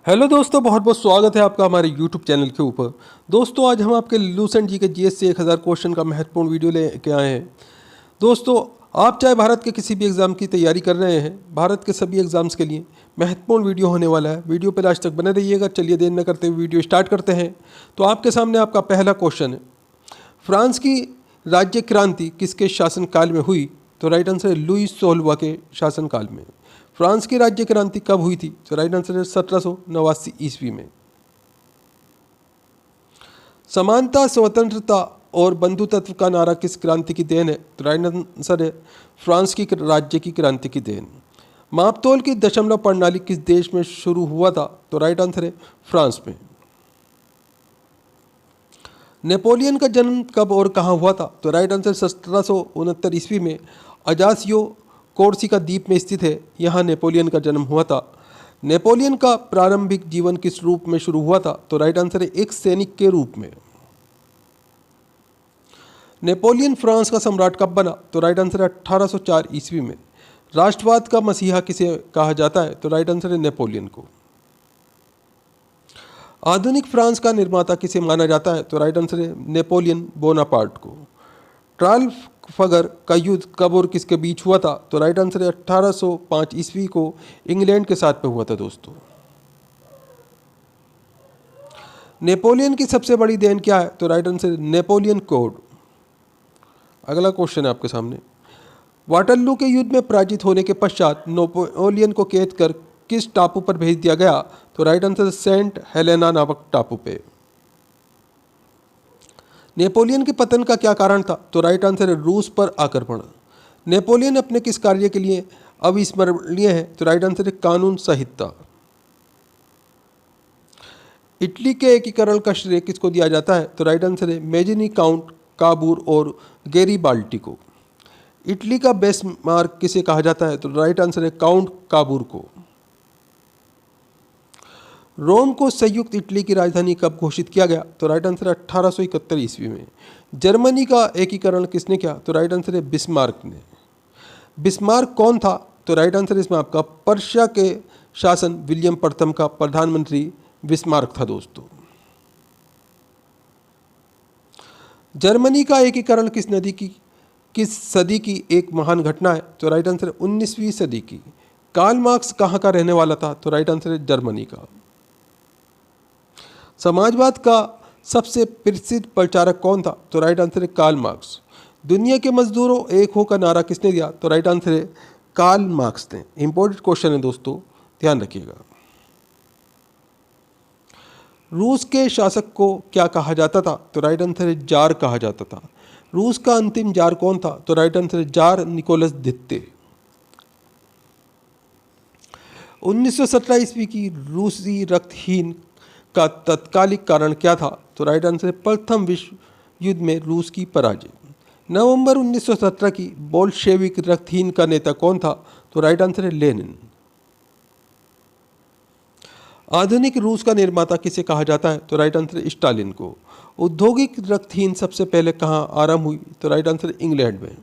Hello दोस्तों, बहुत बहुत स्वागत है आपका हमारे यूट्यूब चैनल के ऊपर। दोस्तों, आज हम आपके लूसेंट जी के जीएस से 1000 क्वेश्चन का महत्वपूर्ण वीडियो लेके आए हैं। दोस्तों, आप चाहे भारत के किसी भी एग्ज़ाम की तैयारी कर रहे हैं, भारत के सभी एग्ज़ाम्स के लिए महत्वपूर्ण वीडियो होने वाला है। वीडियो पर लास्ट तक बने रहिएगा। चलिए देर न करते हुए वीडियो स्टार्ट करते हैं। तो आपके सामने आपका पहला क्वेश्चन है, फ्रांस की राज्य क्रांति किसके शासनकाल में हुई? तो राइट आंसर है लुई 16वां के शासनकाल में। फ्रांस की राज्य क्रांति कब हुई थी? तो राइट आंसर है 1789 ईस्वी में। समानता, स्वतंत्रता और बंधुत्व का नारा किस क्रांति की देन है? तो राइट आंसर है फ्रांस की राज्य की क्रांति की देन। मापतोल की दशमलव प्रणाली किस देश में शुरू हुआ था? तो राइट आंसर है फ्रांस में। नेपोलियन का जन्म कब और कहाँ हुआ था? तो राइट आंसर 1769 ईस्वी में अजासियो कोर्सिका द्वीप में स्थित है, यहाँ नेपोलियन का जन्म हुआ था। नेपोलियन का प्रारंभिक जीवन किस रूप में शुरू हुआ था? तो राइट आंसर है एक सैनिक के रूप में। नेपोलियन फ्रांस का सम्राट कब बना? तो राइट आंसर है 1804 ईस्वी में। राष्ट्रवाद का मसीहा किसे कहा जाता है? तो राइट आंसर है नेपोलियन को। आधुनिक फ्रांस का निर्माता किसे माना जाता है? तो राइट आंसर है नेपोलियन बोनापार्ट को। ट्राफल्गर का युद्ध कब और किसके बीच हुआ था? तो राइट आंसर है 1805 ईस्वी को इंग्लैंड के साथ में हुआ था। दोस्तों, नेपोलियन की सबसे बड़ी देन क्या है? तो राइट आंसर नेपोलियन कोड। अगला क्वेश्चन है आपके सामने, वाटरलू के युद्ध में पराजित होने के पश्चात नेपोलियन को कैद कर किस टापू पर भेज दिया गया? तो राइट आंसर सेंट हेलेना नामक टापू पे। नेपोलियन के पतन का क्या कारण था? तो राइट आंसर है रूस पर आक्रमण। नेपोलियन अपने किस कार्य के लिए अविस्मरणीय है? तो राइट आंसर है कानून संहिता। इटली के एकीकरण का श्रेय किसको दिया जाता है? तो राइट आंसर है मेजिनी, काउंट काबूर और गैरीबाल्टी को। इटली का बेस्मार्क किसे कहा जाता है? तो राइट आंसर है काउंट काबूर को। रोम को संयुक्त इटली की राजधानी कब घोषित किया गया? तो राइट आंसर है 1871 ईस्वी में। जर्मनी का एकीकरण किसने किया? तो राइट आंसर है बिस्मार्क ने। बिस्मार्क कौन था? तो राइट आंसर इसमें आपका पर्शिया के शासन विलियम प्रथम का प्रधानमंत्री बिस्मार्क था। दोस्तों, जर्मनी का एकीकरण किस सदी की एक महान घटना है? तो राइट आंसर है 19वीं सदी की। कार्ल मार्क्स कहाँ का रहने वाला था? तो राइट आंसर है जर्मनी का। समाजवाद का सबसे प्रसिद्ध प्रचारक कौन था? तो राइट आंसर है कार्ल मार्क्स। दुनिया के मजदूरों एक हो का नारा किसने दिया? तो राइट आंसर है कार्ल मार्क्स ने। इंपॉर्टेंट क्वेश्चन है दोस्तों, ध्यान रखिएगा। रूस के शासक को क्या कहा जाता था? तो राइट आंसर है जार कहा जाता था। रूस का अंतिम जार कौन था? तो राइट आंसर है जार निकोलस द्वितीय। 1917 ईस्वी की रूसी रक्तहीन का तत्कालिक कारण क्या था? तो राइट आंसर है प्रथम विश्व युद्ध में रूस की पराजय। नवंबर 1917 की बोल्शेविक रक्तहीन का नेता कौन था? तो राइट आंसर है लेनिन। आधुनिक रूस का निर्माता किसे कहा जाता है? तो राइट आंसर है स्टालिन को। औद्योगिक रक्तहीन सबसे पहले कहाँ आरंभ हुई? तो राइट आंसर है इंग्लैंड में।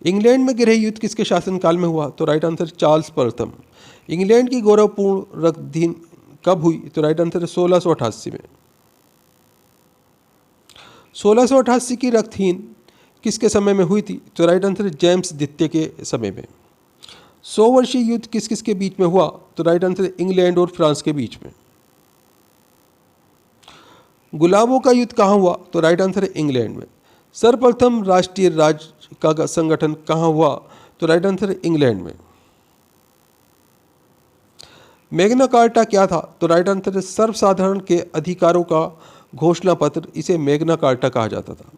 इंग्लैंड में गृह युद्ध किसके शासनकाल में हुआ? तो राइट आंसर चार्ल्स प्रथम। इंग्लैंड की गौरवपूर्ण रक्तहीन कब हुई? तो राइट आंसर है 1688 में। 1688 की रक्तहीन किसके समय में हुई थी? तो राइट आंसर है जेम्स द्वितीय के समय में। 100 वर्षीय युद्ध किस किस के बीच में हुआ? तो राइट आंसर है इंग्लैंड और फ्रांस के बीच में। गुलाबों का युद्ध कहाँ हुआ? तो राइट आंसर है इंग्लैंड में। सर्वप्रथम राष्ट्रीय राज्य का संगठन कहाँ हुआ? तो राइट आंसर है इंग्लैंड में। मैग्ना कार्टा क्या था? तो राइट आंसर है सर्वसाधारण के अधिकारों का घोषणा पत्र, इसे मैग्ना कार्टा कहा जाता था।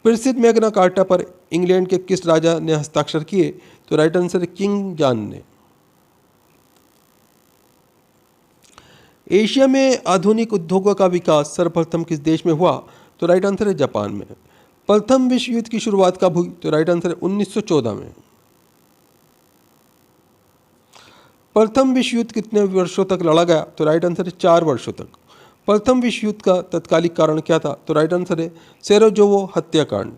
प्रसिद्ध मैग्ना कार्टा पर इंग्लैंड के किस राजा ने हस्ताक्षर किए? तो राइट आंसर है किंग जॉन ने। एशिया में आधुनिक उद्योगों का विकास सर्वप्रथम किस देश में हुआ? तो राइट आंसर है जापान में। प्रथम विश्व युद्ध की शुरुआत कब हुई? तो राइट आंसर है 1914 में। प्रथम विश्व युद्ध कितने वर्षों तक लड़ा गया? तो राइट आंसर है 4 वर्षों तक। प्रथम विश्व युद्ध का तत्कालिक कारण क्या था? तो राइट आंसर है सेराजेवो हत्याकांड।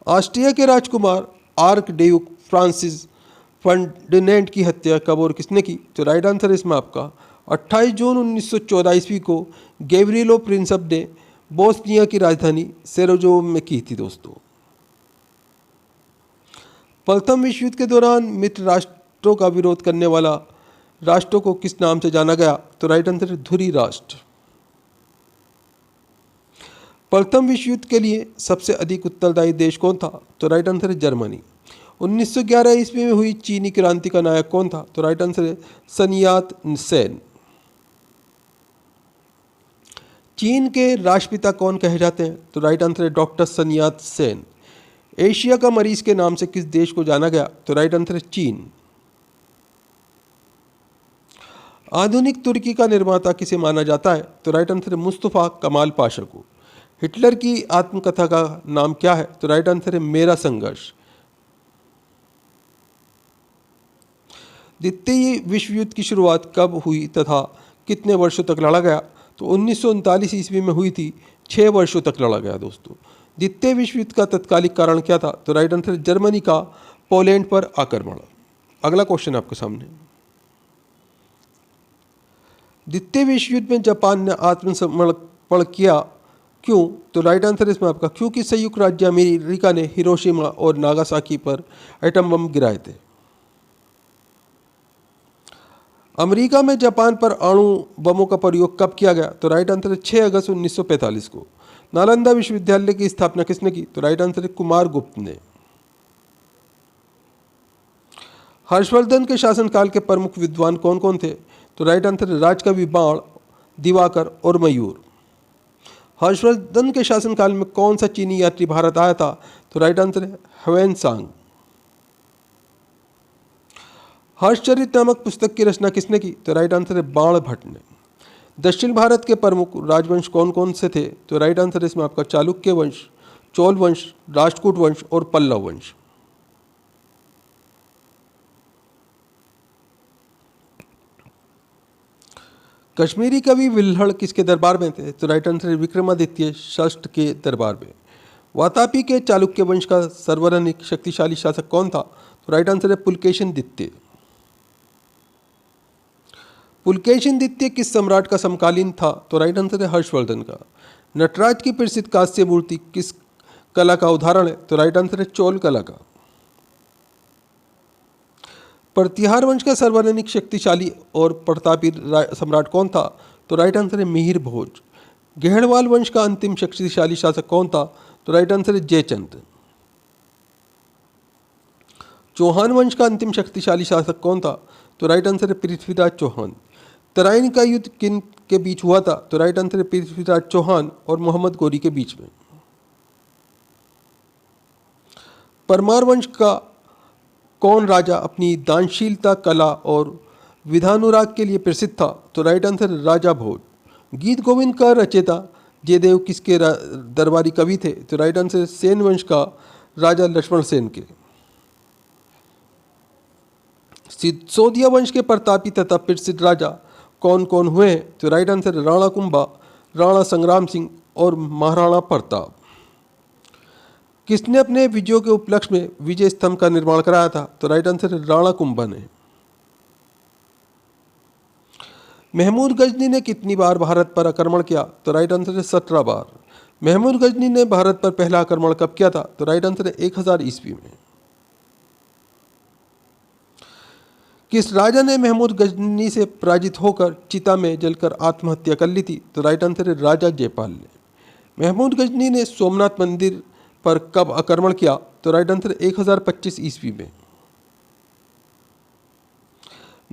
ऑस्ट्रिया के राजकुमार आर्क ड्यूक फ्रांसिस फर्डिनेंड की हत्या कब और किसने की? तो राइट आंसर है इसमें आपका 28 जून 1914 ईस्वी को गैव्रिलो प्रिंसेप ने बोस्निया की राजधानी सेराजेवो में की थी दोस्तों। प्रथम विश्व युद्ध के दौरान मित्र राष्ट्रों का विरोध करने वाला राष्ट्रों को किस नाम से जाना गया? तो राइट आंसर है धुरी राष्ट्र। प्रथम विश्व युद्ध के लिए सबसे अधिक उत्तरदायी देश कौन था? तो राइट आंसर है जर्मनी। 1911 ईस्वी में हुई चीनी क्रांति का नायक कौन था? तो राइट आंसर है सन यात सेन। चीन के राष्ट्रपिता कौन कहे जाते हैं? तो राइट आंसर है डॉक्टर सन यात सेन। एशिया का मरीज के नाम से किस देश को जाना गया? तो राइट आंसर है चीन। आधुनिक तुर्की का निर्माता किसे माना जाता है? तो राइट आंसर है मुस्तफा कमाल पाशा को। हिटलर की आत्मकथा का नाम क्या है? तो राइट आंसर है मेरा संघर्ष। द्वितीय विश्व युद्ध की शुरुआत कब हुई तथा कितने वर्षों तक लड़ा गया? तो 1939 ईस्वी में हुई थी, 6 वर्षों तक लड़ा गया दोस्तों। द्वितीय विश्व युद्ध का तत्कालिक कारण क्या था? तो राइट आंसर जर्मनी का पोलैंड पर आक्रमण। अगला क्वेश्चन आपके सामने, द्वितीय विश्व युद्ध में जापान ने आत्मसमर्पण किया क्यों? तो राइट आंसर इसमें आपका क्योंकि संयुक्त राज्य अमेरिका ने हिरोशिमा और नागासाकी पर एटम बम गिराए थे। अमेरिका में जापान पर अणु बमों का प्रयोग कब किया गया? तो राइट आंसर है 6 अगस्त 1945 को। नालंदा विश्वविद्यालय की स्थापना किसने की? तो राइट आंसर है कुमार गुप्त ने। हर्षवर्धन के शासनकाल के प्रमुख विद्वान कौन कौन थे? तो राइट आंसर है राजकवि बाण, दिवाकर और मयूर। हर्षवर्धन के शासनकाल में कौन सा चीनी यात्री भारत आया था? तो राइट आंसर है ह्वेनसांग। हर्षचरित नामक पुस्तक की रचना किसने की? तो राइट आंसर है बाण भट्ट ने। दक्षिण भारत के प्रमुख राजवंश कौन कौन से थे? तो राइट आंसर है इसमें आपका चालुक्य वंश, चोल वंश, राष्ट्रकूट वंश और पल्लव वंश। कश्मीरी कवि विल्हड़ किसके दरबार में थे? तो राइट आंसर है विक्रमादित्य षष्ठ के दरबार में। वातापी के चालुक्य वंश का सर्वाधिक शक्तिशाली शासक कौन था? तो राइट आंसर है पुलकेशिन द्वितीय। पुलकेशिन द्वितीय किस सम्राट का समकालीन था? तो राइट आंसर है हर्षवर्धन का। नटराज की प्रसिद्ध कांस्य मूर्ति किस कला का उदाहरण है? तो राइट आंसर है चोल कला का। प्रतिहार वंश का सर्वाधिक शक्तिशाली और प्रतापी सम्राट कौन था? तो राइट आंसर है मिहिर भोज। गेहड़वाल वंश का अंतिम शक्तिशाली शासक कौन था? तो राइट आंसर है जयचंद। चौहान वंश का अंतिम शक्तिशाली शासक कौन था? तो राइट आंसर है पृथ्वीराज चौहान। तराइन का युद्ध किन के बीच हुआ था? तो राइट आंसर है पृथ्वीराज चौहान और मोहम्मद गोरी के बीच में। परमार वंश का कौन राजा अपनी दानशीलता, कला और विधानुराग के लिए प्रसिद्ध था? तो राइट आंसर है राजा भोज। गीत गोविंद का रचयिता जयदेव किसके दरबारी कवि थे? तो राइट आंसर है सेन वंश का राजा लक्ष्मण सेन के। सिसोदिया वंश के प्रतापी तथा प्रसिद्ध राजा कौन कौन हुए हैं? तो राइट आंसर है राणा कुंभा, राणा संग्राम सिंह और महाराणा प्रताप। किसने अपने विजयों के उपलक्ष्य में विजय स्तंभ का निर्माण कराया था? तो राइट आंसर है राणा कुंभा ने। महमूद गजनी ने कितनी बार भारत पर आक्रमण किया? तो राइट आंसर है 17 बार। महमूद गजनी ने भारत पर पहला आक्रमण कब किया था? तो राइट आंसर है 1000 ईस्वी में। किस राजा ने महमूद गजनी से पराजित होकर चिता में जलकर आत्महत्या कर ली थी? तो राइट आंसर है राजा जयपाल ने। महमूद गजनी ने सोमनाथ मंदिर पर कब आक्रमण किया? तो राइट आंसर 1025 ईस्वी में।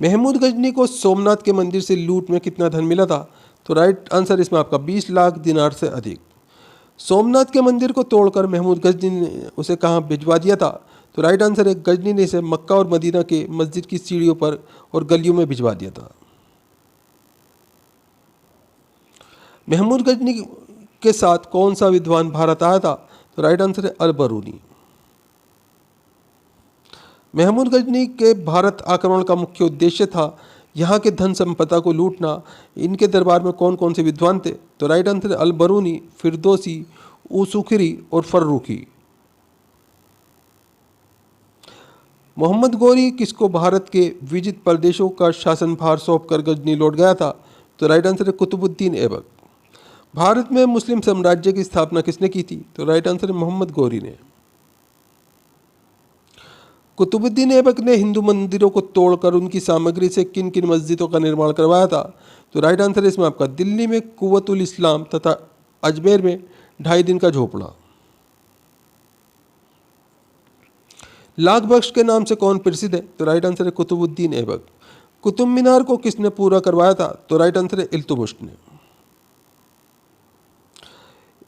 महमूद गजनी को सोमनाथ के मंदिर से लूट में कितना धन मिला था? तो राइट आंसर इसमें आपका 20 लाख दिनार से अधिक। सोमनाथ के मंदिर को तोड़कर महमूद गजनी ने उसे कहाँ भिजवा दिया था? तो राइट आंसर है गजनी ने इसे मक्का और मदीना के मस्जिद की सीढ़ियों पर और गलियों में भिजवा दिया था। महमूद गजनी के साथ कौन सा विद्वान भारत आया था? तो राइट आंसर है अल-बरूनी। महमूद गजनी के भारत आक्रमण का मुख्य उद्देश्य था यहाँ के धन संपदा को लूटना। इनके दरबार में कौन कौन से विद्वान थे? तो राइट आंसर है अल-बरूनी, फिरदौसी, उसूखरी और फर्रुखी। मोहम्मद गौरी किसको भारत के विजित प्रदेशों का शासनभार सौंपकर गजनी लौट गया था? तो राइट आंसर है कुतुबुद्दीन ऐबक। भारत में मुस्लिम साम्राज्य की स्थापना किसने की थी? तो राइट आंसर है मोहम्मद गौरी ने। कुतुबुद्दीन ऐबक ने हिंदू मंदिरों को तोड़कर उनकी सामग्री से किन किन मस्जिदों का निर्माण करवाया था? तो राइट आंसर है इसमें आपका दिल्ली में कुव्वतुल इस्लाम तथा अजमेर में 2.5 दिन का झोपड़ा। लाख बख्श के नाम से कौन प्रसिद्ध है? तो राइट आंसर है कुतुबुद्दीन ऐबक। कुतुब मीनार को किसने पूरा करवाया था? तो राइट आंसर है इल्तुमिश ने।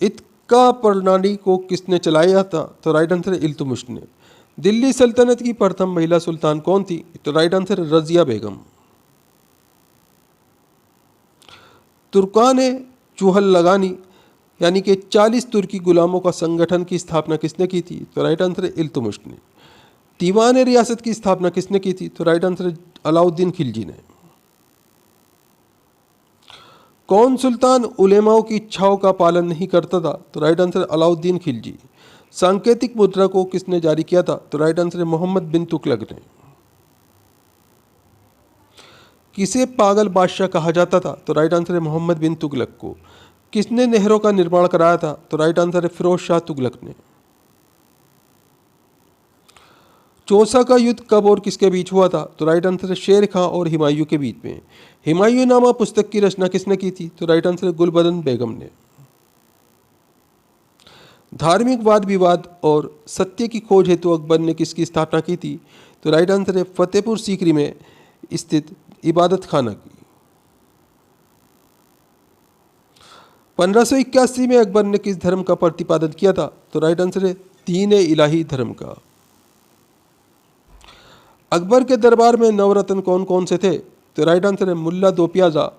इत्का प्रणाली को किसने चलाया था? तो राइट आंसर है इल्तुमिश ने। दिल्ली सल्तनत की प्रथम महिला सुल्तान कौन थी? तो राइट आंसर है रजिया बेगम। तुर्कान चूहल लगानी यानी कि 40 तुर्की गुलामों का संगठन की स्थापना किसने की थी? तो राइट आंसर है इल्तुमिश ने। दीवान रियासत की स्थापना किसने की थी? तो राइट आंसर है अलाउद्दीन खिलजी ने। कौन सुल्तान उलेमाओं की इच्छाओं का पालन नहीं करता था? तो राइट आंसर है अलाउद्दीन खिलजी। सांकेतिक मुद्रा को किसने जारी किया था? तो राइट आंसर है मोहम्मद बिन तुगलक ने। किसे पागल बादशाह कहा जाता था? तो राइट आंसर है मोहम्मद बिन तुगलक को। किसने नहरों का निर्माण कराया था? तो राइट आंसर है फिरोज शाह तुगलक ने। चौसा का युद्ध कब और किसके बीच हुआ था? तो राइट आंसर है शेर खां और हुमायूं के बीच में। हुमायूं नामा पुस्तक की रचना किसने की थी? तो राइट आंसर है गुलबदन बेगम ने। धार्मिक वाद विवाद और सत्य की खोज हेतु अकबर ने किसकी स्थापना की थी? तो राइट आंसर है फतेहपुर सीकरी में स्थित इबादत खाना की। 1581 में अकबर ने किस धर्म का प्रतिपादन किया था? तो राइट आंसर है दीन इलाही धर्म का। अकबर के दरबार में नवरत्न कौन कौन से थे? तो राइट आंसर है मुल्ला दो प्याजा,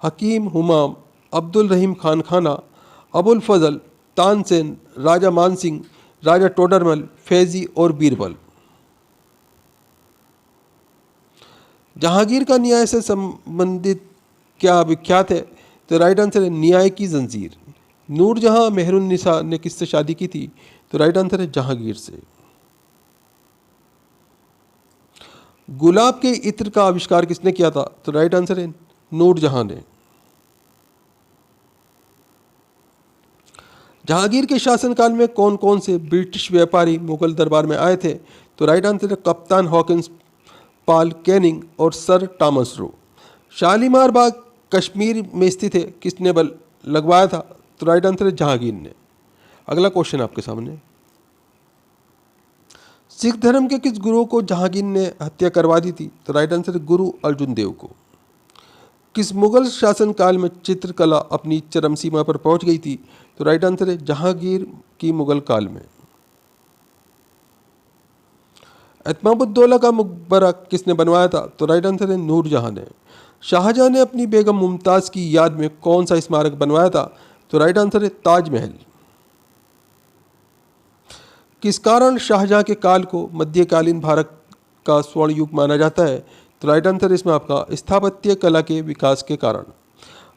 हकीम हुमाम, अब्दुल रहीम खान खाना, अबुल फजल, तानसेन, राजा मानसिंह, राजा टोडरमल, फैजी और बीरबल। जहांगीर का न्याय से संबंधित क्या विख्यात है? तो राइट आंसर है न्याय की जंजीर। नूरजहां मेहरुन्निसा ने किससे शादी की थी? तो राइट आंसर है जहांगीर से। गुलाब के इत्र का आविष्कार किसने किया था? तो राइट आंसर है नूरजहां ने। जहांगीर के शासनकाल में कौन कौन से ब्रिटिश व्यापारी मुगल दरबार में आए थे? तो राइट आंसर है कप्तान हॉकिंस, पॉल कैनिंग और सर टॉमस रो। शालीमार बाग कश्मीर में स्थित है, किसने लगवाया था? तो राइट आंसर है जहांगीर ने। अगला क्वेश्चन आपके सामने, सिख धर्म के किस गुरु को जहांगीर ने हत्या करवा दी थी? तो राइट आंसर है गुरु अर्जुन देव को। किस मुगल शासनकाल में चित्रकला अपनी चरम सीमा पर पहुंच गई थी? तो राइट आंसर है जहांगीर की मुगल काल में। एतमामुद्दौला का मकबरा किसने बनवाया था? तो राइट आंसर है नूरजहां ने। शाहजहां ने अपनी बेगम मुमताज़ की याद में कौन सा स्मारक बनवाया था? तो राइट आंसर है ताजमहल। किस कारण शाहजहां के काल को मध्यकालीन भारत का स्वर्ण युग माना जाता है? तो राइट आंसर इसमें आपका स्थापत्य कला के विकास के कारण।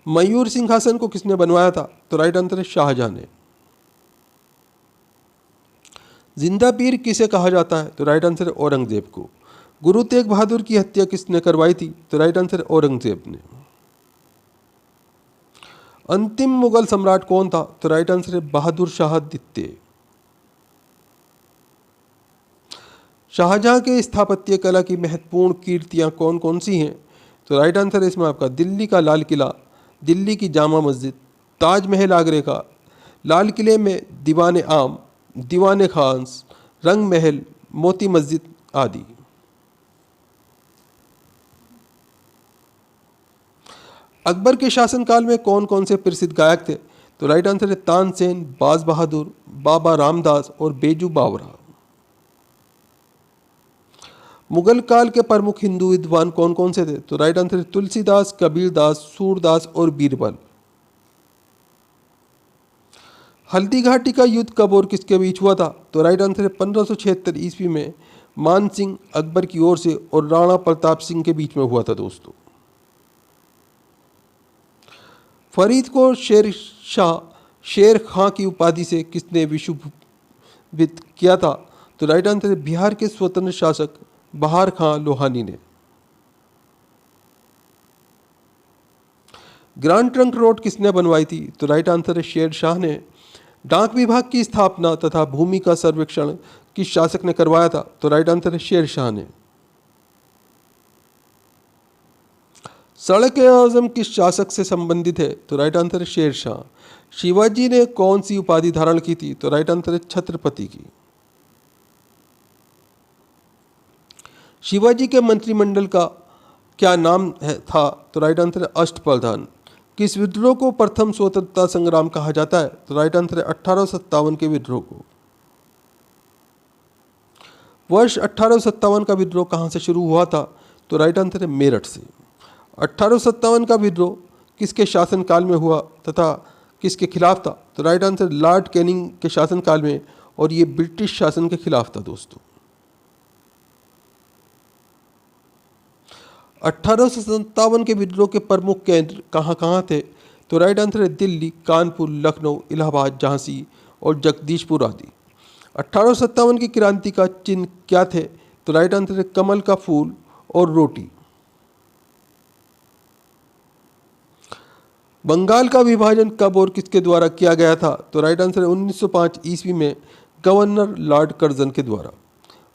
मयूर सिंहासन को किसने बनवाया था? तो राइट आंसर है शाहजहां ने। जिंदा पीर किसे कहा जाता है? तो राइट आंसर है औरंगजेब को। गुरु तेग बहादुर की हत्या किसने करवाई थी? तो राइट आंसर है औरंगजेब ने। अंतिम मुगल सम्राट कौन था? तो राइट आंसर है बहादुर शाह द्वितीय। शाहजहां के स्थापत्य कला की महत्वपूर्ण कीर्तियां कौन कौन सी हैं? तो राइट आंसर है इसमें आपका दिल्ली का लाल किला, दिल्ली की जामा मस्जिद, ताजमहल आगरे का, लाल किले में दीवान आम, दीवान खास, रंग महल, मोती मस्जिद आदि। अकबर के शासनकाल में कौन कौन से प्रसिद्ध गायक थे? तो राइट आंसर है तानसेन, बाज बहादुर, बाबा रामदास और बेजू बावरा। मुगल काल के प्रमुख हिंदू विद्वान कौन कौन से थे? तो राइट आंसर है तुलसीदास, कबीरदास, सूरदास और बीरबल। हल्दी घाटी का युद्ध कब और किसके बीच हुआ था? तो राइट आंसर है 1576 ईस्वी में मान सिंह अकबर की ओर से और राणा प्रताप सिंह के बीच में हुआ था दोस्तों। फरीद को शेर खां की उपाधि से किसने विशुभित किया था? तो राइट आंसर है बिहार के स्वतंत्र शासक बहार खां लोहानी ने। ग्रैंड ट्रंक रोड किसने बनवाई थी? तो राइट आंसर है शेर शाह ने। डाक विभाग की स्थापना तथा भूमि का सर्वेक्षण किस शासक ने करवाया था? तो राइट आंसर है शेर शाह ने। सड़क-ए-आज़म किस शासक से संबंधित है? तो राइट आंसर है शेर शाह। शिवाजी ने कौन सी उपाधि धारण की थी? तो राइट आंसर है छत्रपति की। शिवाजी के मंत्रिमंडल का क्या नाम था? तो राइट आंसर है अष्टप्रधान। किस विद्रोह को प्रथम स्वतंत्रता संग्राम कहा जाता है? तो राइट आंसर है 1857 के विद्रोह को। वर्ष 1857 का विद्रोह कहाँ से शुरू हुआ था? तो राइट आंसर है मेरठ से। 1857 का विद्रोह किसके शासनकाल में हुआ तथा किसके खिलाफ था? तो राइट आंसर लॉर्ड कैनिंग के शासनकाल में, और ये ब्रिटिश शासन के खिलाफ था दोस्तों। 1857 के विद्रोह के प्रमुख केंद्र कहाँ कहाँ थे? तो राइट आंसर है दिल्ली, कानपुर, लखनऊ, इलाहाबाद, झांसी और जगदीशपुर आदि। 1857 की क्रांति का चिन्ह क्या थे? तो राइट आंसर है कमल का फूल और रोटी। बंगाल का विभाजन कब और किसके द्वारा किया गया था? तो राइट आंसर है 1905 ईस्वी में गवर्नर लॉर्ड कर्जन के द्वारा।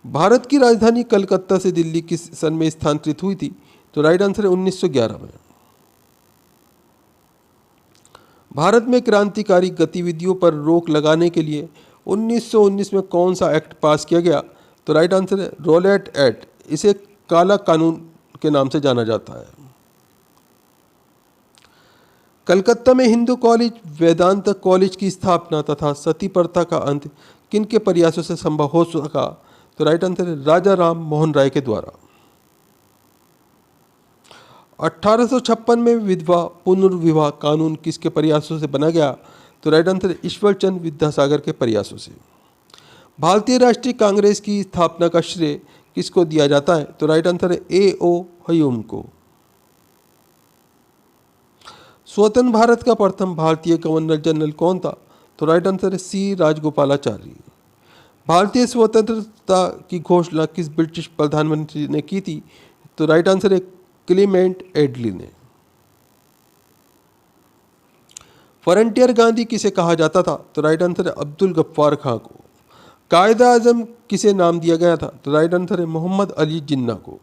भारत की राजधानी कलकत्ता से दिल्ली किस सन में स्थानांतरित हुई थी? तो राइट आंसर है 1911 में। भारत में क्रांतिकारी गतिविधियों पर रोक लगाने के लिए 1919 में कौन सा एक्ट पास किया गया? तो राइट आंसर है रोलेट एक्ट। इसे काला कानून के नाम से जाना जाता है। कलकत्ता में हिंदू कॉलेज, वेदांत कॉलेज की स्थापना तथा सती प्रथा का अंत किन के प्रयासों से संभव हो सका? तो राइट आंसर है राजा राम मोहन राय के द्वारा। 1856 में विधवा पुनर्विवाह कानून किसके प्रयासों से बना गया? तो राइट आंसर है ईश्वरचंद विद्यासागर के प्रयासों से। भारतीय राष्ट्रीय कांग्रेस की स्थापना का श्रेय किसको दिया जाता है? तो राइट आंसर है A.O. ह्यूम को। स्वतंत्र भारत का प्रथम भारतीय गवर्नर जनरल कौन था? तो राइट आंसर है C. राजगोपालाचारी। भारतीय स्वतंत्रता की घोषणा किस ब्रिटिश प्रधानमंत्री ने की थी? तो राइट आंसर है क्लेमेंट एटली ने। फ्रंटियर गांधी किसे कहा जाता था? तो राइट आंसर है अब्दुल गफ्फार खां को। कायदा आजम किसे नाम दिया गया था? तो राइट आंसर है मोहम्मद अली जिन्ना को।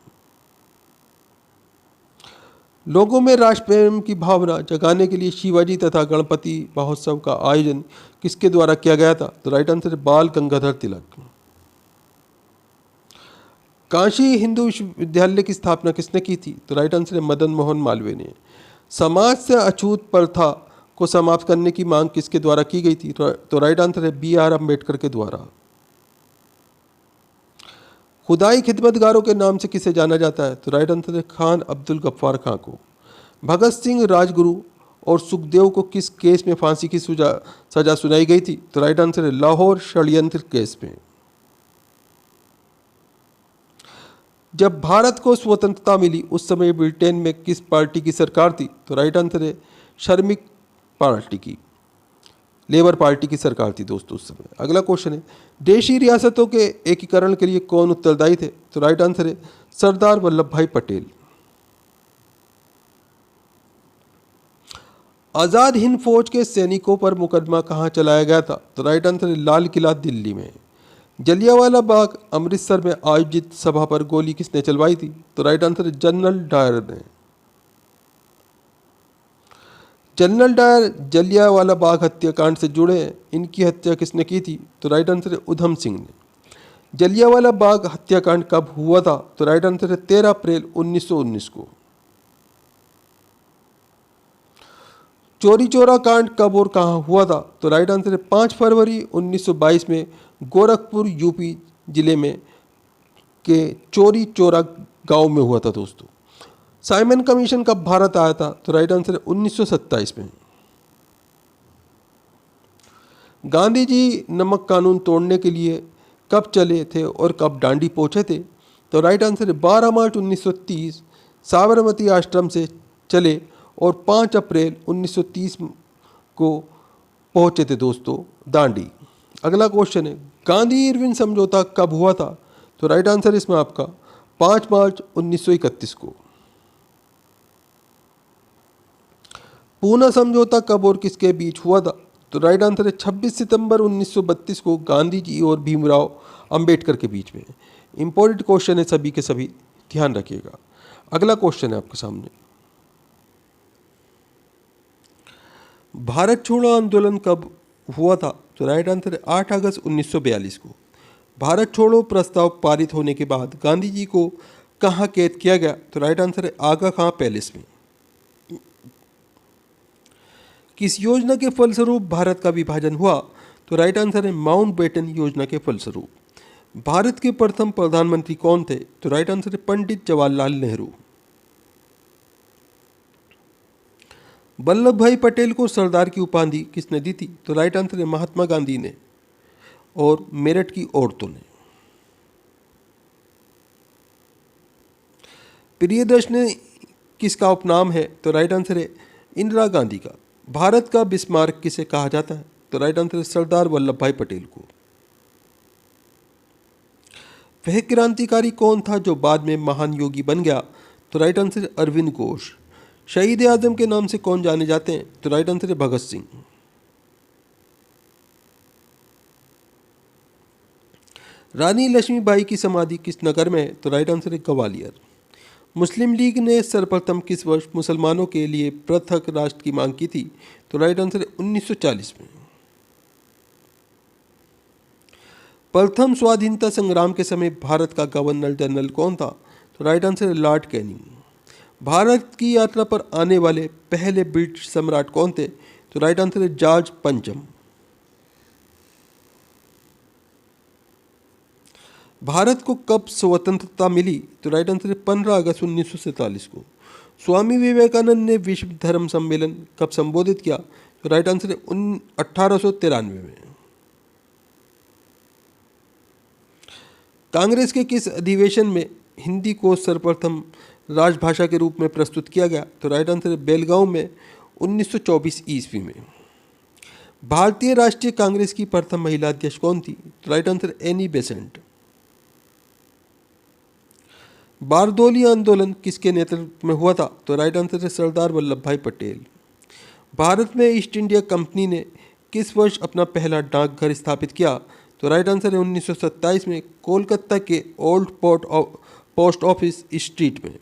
लोगों में राष्ट्र प्रेम की भावना जगाने के लिए शिवाजी तथा गणपति महोत्सव का आयोजन किसके द्वारा किया गया था? तो राइट आंसर है बाल गंगाधर तिलक। काशी हिंदू विश्वविद्यालय की स्थापना किसने की थी? तो राइट आंसर है मदन मोहन मालवीय ने। समाज से अछूत प्रथा को समाप्त करने की मांग किसके द्वारा की गई थी? तो राइट आंसर है B.R. अम्बेडकर के द्वारा। खुदाई खिदमतगारों के नाम से किसे जाना जाता है? तो राइट आंसर है खान अब्दुल गफ्फार खां को। भगत सिंह, राजगुरु और सुखदेव को किस केस में फांसी की सजा सुनाई गई थी? तो राइट आंसर है लाहौर षड्यंत्र केस में। जब भारत को स्वतंत्रता मिली उस समय ब्रिटेन में किस पार्टी की सरकार थी? तो राइट आंसर है श्रमिक पार्टी की, लेबर पार्टी की सरकार थी दोस्तों उस समय। अगला क्वेश्चन है देशी रियासतों के एकीकरण के लिए कौन उत्तरदायी थे? तो राइट आंसर है सरदार वल्लभ भाई पटेल। आजाद हिंद फौज के सैनिकों पर मुकदमा कहाँ चलाया गया था? तो राइट आंसर है लाल किला दिल्ली में। जलियांवाला बाग अमृतसर में आयोजित सभा पर गोली किसने चलवाई थी? तो राइट आंसर है जनरल डायर ने। जनरल डायर जलियांवाला बाग हत्याकांड से जुड़े हैं, इनकी हत्या किसने की थी? तो राइट आंसर है उधम सिंह ने। जलियांवाला बाग हत्याकांड कब हुआ था? तो राइट आंसर है 13 अप्रैल 1919 को। चोरी चोरा कांड कब और कहाँ हुआ था? तो राइट आंसर है 5 फरवरी 1922 में गोरखपुर यूपी जिले में के चोरी चोरा गांव में हुआ था दोस्तों। साइमन कमीशन कब भारत आया था? तो राइट आंसर है 1927 में। गांधी जी नमक कानून तोड़ने के लिए कब चले थे और कब डांडी पहुंचे थे? तो राइट आंसर है 12 मार्च 1930 साबरमती आश्रम से चले और 5 अप्रैल 1930 को पहुंचे थे दोस्तों दांडी। अगला क्वेश्चन है गांधी इरविन समझौता कब हुआ था? तो राइट आंसर इसमें आपका 5 मार्च 1931 को। पूना समझौता कब और किसके बीच हुआ था? तो राइट आंसर है 26 सितंबर 1932 को गांधी जी और भीमराव अंबेडकर के बीच में। इंपॉर्टेंट क्वेश्चन है सभी के सभी, ध्यान रखिएगा। अगला क्वेश्चन है आपके सामने, भारत छोड़ो आंदोलन कब हुआ था? तो राइट आंसर है 8 अगस्त 1942 को। भारत छोड़ो प्रस्ताव पारित होने के बाद गांधी जी को कहाँ कैद किया गया? तो राइट आंसर है आगा खां पैलेस में। किस योजना के फलस्वरूप भारत का विभाजन हुआ? तो राइट आंसर है माउंटबेटन योजना के फलस्वरूप। भारत के प्रथम प्रधानमंत्री कौन थे? तो राइट आंसर है पंडित जवाहरलाल नेहरू। वल्लभ भाई पटेल को सरदार की उपाधि किसने दी थी? तो राइट आंसर है महात्मा गांधी ने और मेरठ की औरतों ने। प्रियदर्शनी किसका उपनाम है? तो राइट आंसर है इंदिरा गांधी का। भारत का बिस्मार्क किसे कहा जाता है? तो राइट आंसर है सरदार वल्लभ भाई पटेल को। वह क्रांतिकारी कौन था जो बाद में महान योगी बन गया? तो राइट आंसर है अरविंद घोष। शहीद आजम के नाम से कौन जाने जाते हैं? तो राइट आंसर है भगत सिंह। रानी लक्ष्मीबाई की समाधि किस नगर में है? तो राइट आंसर है ग्वालियर। मुस्लिम लीग ने सर्वप्रथम किस वर्ष मुसलमानों के लिए पृथक राष्ट्र की मांग की थी? तो राइट आंसर है 1940 में। प्रथम स्वाधीनता संग्राम के समय भारत का गवर्नर जनरल कौन था? तो राइट आंसर है लॉर्ड कैनिंग। भारत की यात्रा पर आने वाले पहले ब्रिटिश सम्राट कौन थे? तो राइट आंसर है जॉर्ज पंचम। भारत को कब स्वतंत्रता मिली? तो राइट आंसर है 15 अगस्त 1947 को। स्वामी विवेकानंद ने विश्व धर्म सम्मेलन कब संबोधित किया? तो राइट आंसर है 1893 में। कांग्रेस के किस अधिवेशन में हिंदी को सर्वप्रथम राजभाषा के रूप में प्रस्तुत किया गया? तो राइट आंसर है बेलगांव में 1924 ईस्वी में। भारतीय राष्ट्रीय कांग्रेस की प्रथम महिला अध्यक्ष कौन थी? तो right answer Annie Besant. Bardoli आंदोलन किसके नेतृत्व में हुआ था? तो राइट आंसर है सरदार वल्लभ भाई पटेल। भारत में ईस्ट इंडिया कंपनी ने किस वर्ष अपना पहला डाकघर स्थापित किया? तो राइट आंसर है 1927 में कोलकाता के ओल्ड पोस्ट ऑफिस स्ट्रीट में।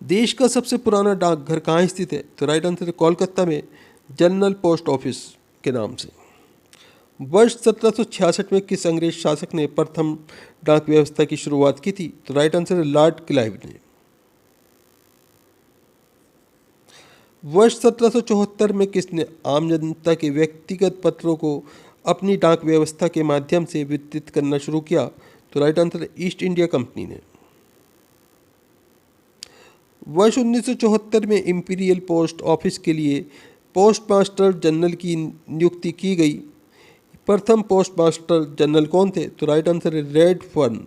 देश का सबसे पुराना डाकघर कहाँ स्थित है? तो राइट आंसर है कोलकाता में जनरल पोस्ट ऑफिस के नाम से। वर्ष 1766 में किस अंग्रेज शासक ने प्रथम डाक व्यवस्था की शुरुआत की थी? तो राइट आंसर है लॉर्ड क्लाइव ने। वर्ष 1774 में किसने आम जनता के व्यक्तिगत पत्रों को अपनी डाक व्यवस्था के माध्यम से वितरित करना शुरू किया? तो राइट आंसर है ईस्ट इंडिया कंपनी ने। वर्ष 1974 में इंपीरियल पोस्ट ऑफिस के लिए पोस्ट मास्टर जनरल की नियुक्ति की गई। प्रथम पोस्ट मास्टर जनरल कौन थे? तो राइट आंसर है रेडफर्न।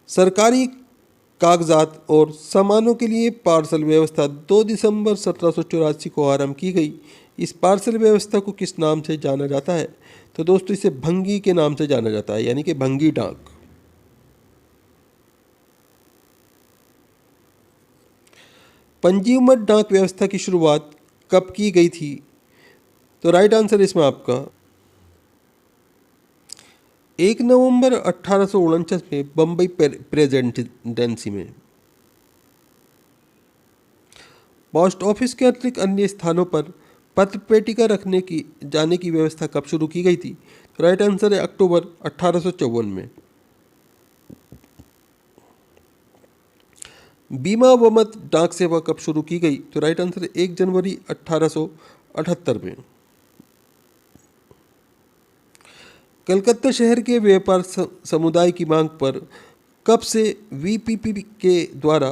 सरकारी कागजात और सामानों के लिए पार्सल व्यवस्था 2 दिसंबर 1784 को आरंभ की गई। इस पार्सल व्यवस्था को किस नाम से जाना जाता है? तो दोस्तों इसे भंगी के नाम से जाना जाता है, यानी कि भंगी डाक। पंजीयन डाक व्यवस्था की शुरुआत कब की गई थी? तो राइट आंसर इसमें आपका 1 नवंबर 1849 में बम्बई प्रेसिडेंसी में। पोस्ट ऑफिस के अतिरिक्त अन्य स्थानों पर पत्र पेटिका रखने की जाने की व्यवस्था कब शुरू की गई थी? तो राइट आंसर है अक्टूबर 1854 में। बीमा वमत डाक सेवा कब शुरू की गई? तो राइट आंसर है 1 जनवरी 1878 में। कलकत्ता शहर के व्यापार समुदाय की मांग पर कब से वीपीपी के द्वारा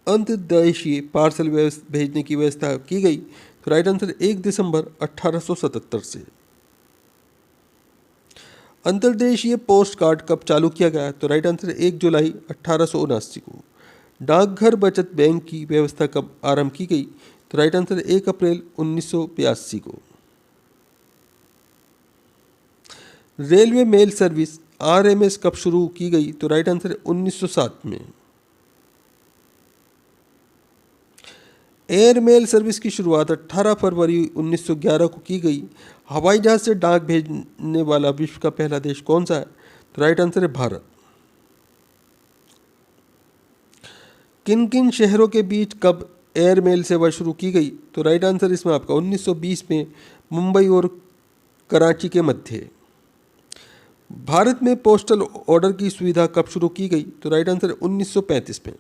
अंतर्देशीय पार्सल भेजने की व्यवस्था की गई? तो राइट आंसर 1 दिसंबर 1877 से। अंतर्देशीय पोस्ट कार्ड कब चालू किया गया? तो राइट आंसर 1 जुलाई 1879 को। डाकघर बचत बैंक की व्यवस्था कब आरंभ की गई? तो राइट आंसर 1 अप्रैल 1982 को। रेलवे मेल सर्विस आरएमएस कब शुरू की गई? तो राइट आंसर है 1907 में। एयर मेल सर्विस की शुरुआत 18 फरवरी 1911 को की गई। हवाई जहाज से डाक भेजने वाला विश्व का पहला देश कौन सा है? तो राइट आंसर है भारत। किन किन शहरों के बीच कब एयर मेल सेवा शुरू की गई? तो राइट आंसर इसमें आपका 1920 में मुंबई और कराची के मध्य। भारत में पोस्टल ऑर्डर की सुविधा कब शुरू की गई? तो राइट आंसर है 1935 में।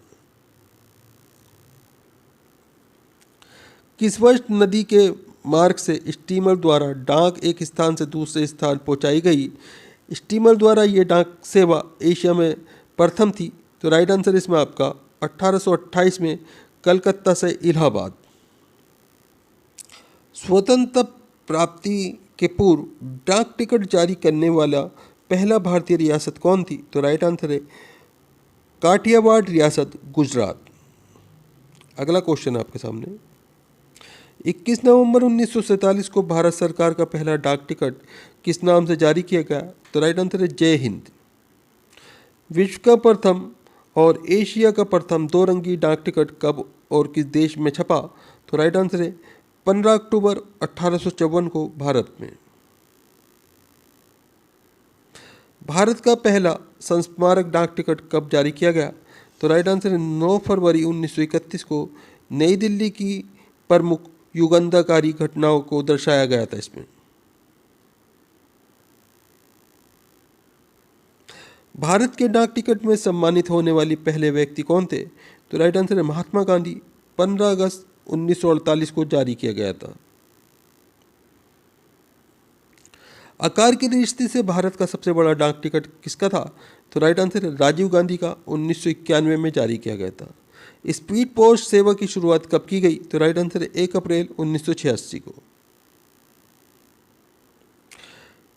किस वर्ष नदी के मार्ग से स्टीमर द्वारा डाक एक स्थान से दूसरे स्थान पहुंचाई गई? स्टीमर द्वारा ये डाक सेवा एशिया में प्रथम थी। तो राइट आंसर इसमें आपका 1828 में कलकत्ता से इलाहाबाद। स्वतंत्रता प्राप्ति के पूर्व डाक टिकट जारी करने वाला पहला भारतीय रियासत कौन थी? तो राइट आंसर है काठियावाड़ रियासत, गुजरात। अगला क्वेश्चन आपके सामने। 21 नवंबर 1947 को भारत सरकार का पहला डाक टिकट किस नाम से जारी किया गया? तो राइट आंसर है जय हिंद। विश्व का प्रथम और एशिया का प्रथम दो रंगी डाक टिकट कब और किस देश में छपा? तो राइट आंसर है 15 अक्टूबर 1854 को भारत में। भारत का पहला संस्मारक डाक टिकट कब जारी किया गया? तो राइट आंसर है 9 फरवरी 1931 को नई दिल्ली की प्रमुख युगांतरकारी घटनाओं को दर्शाया गया था इसमें। भारत के डाक टिकट में सम्मानित होने वाली पहले व्यक्ति कौन थे? तो राइट आंसर है महात्मा गांधी। 15 अगस्त 1948 को जारी किया गया था। आकार की दृष्टि से भारत का सबसे बड़ा डाक टिकट किसका था? तो राइट आंसर है राजीव गांधी का। 1991 में जारी किया गया था। स्पीड पोस्ट सेवा की शुरुआत कब की गई? तो राइट आंसर है 1 अप्रैल 1986 को।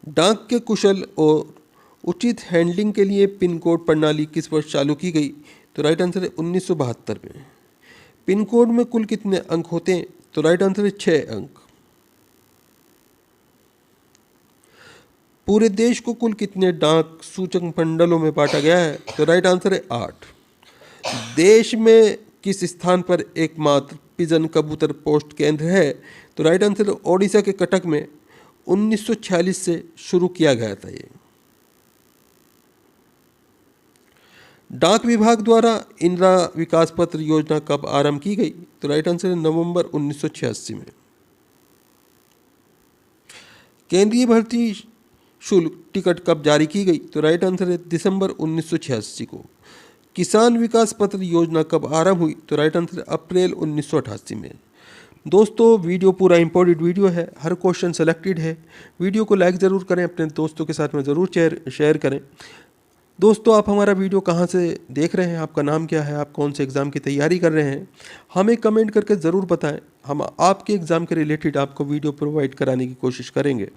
डाक के कुशल और उचित हैंडलिंग के लिए पिन कोड प्रणाली किस वर्ष चालू की गई? तो राइट आंसर है 1972 में। पिन कोड में कुल कितने अंक होते हैं? तो राइट आंसर है 6 अंक। पूरे देश को कुल कितने डाक सूचक मंडलों में बांटा गया है? तो राइट आंसर है 8। देश में किस स्थान पर एकमात्र पिजन कबूतर पोस्ट केंद्र है? तो राइट आंसर है ओडिशा के कटक में। 1946 से शुरू किया गया था ये। डाक विभाग द्वारा इंदिरा विकास पत्र योजना कब आरंभ की गई? तो राइट आंसर है नवंबर 1986 में। केंद्रीय भर्ती शुल्क टिकट कब जारी की गई? तो राइट आंसर है दिसंबर 1986 को। किसान विकास पत्र योजना कब आरंभ हुई? तो राइट आंसर है अप्रैल 1988 में। दोस्तों वीडियो पूरा इंपॉर्टेंट वीडियो है, हर क्वेश्चन सेलेक्टेड है। वीडियो को लाइक ज़रूर करें, अपने दोस्तों के साथ में ज़रूर शेयर करें। दोस्तों आप हमारा वीडियो कहाँ से देख रहे हैं, आपका नाम क्या है, आप कौन से एग्ज़ाम की तैयारी कर रहे हैं, हमें कमेंट करके ज़रूर बताएं। हम आपके एग्ज़ाम के रिलेटेड आपको वीडियो प्रोवाइड कराने की कोशिश करेंगे।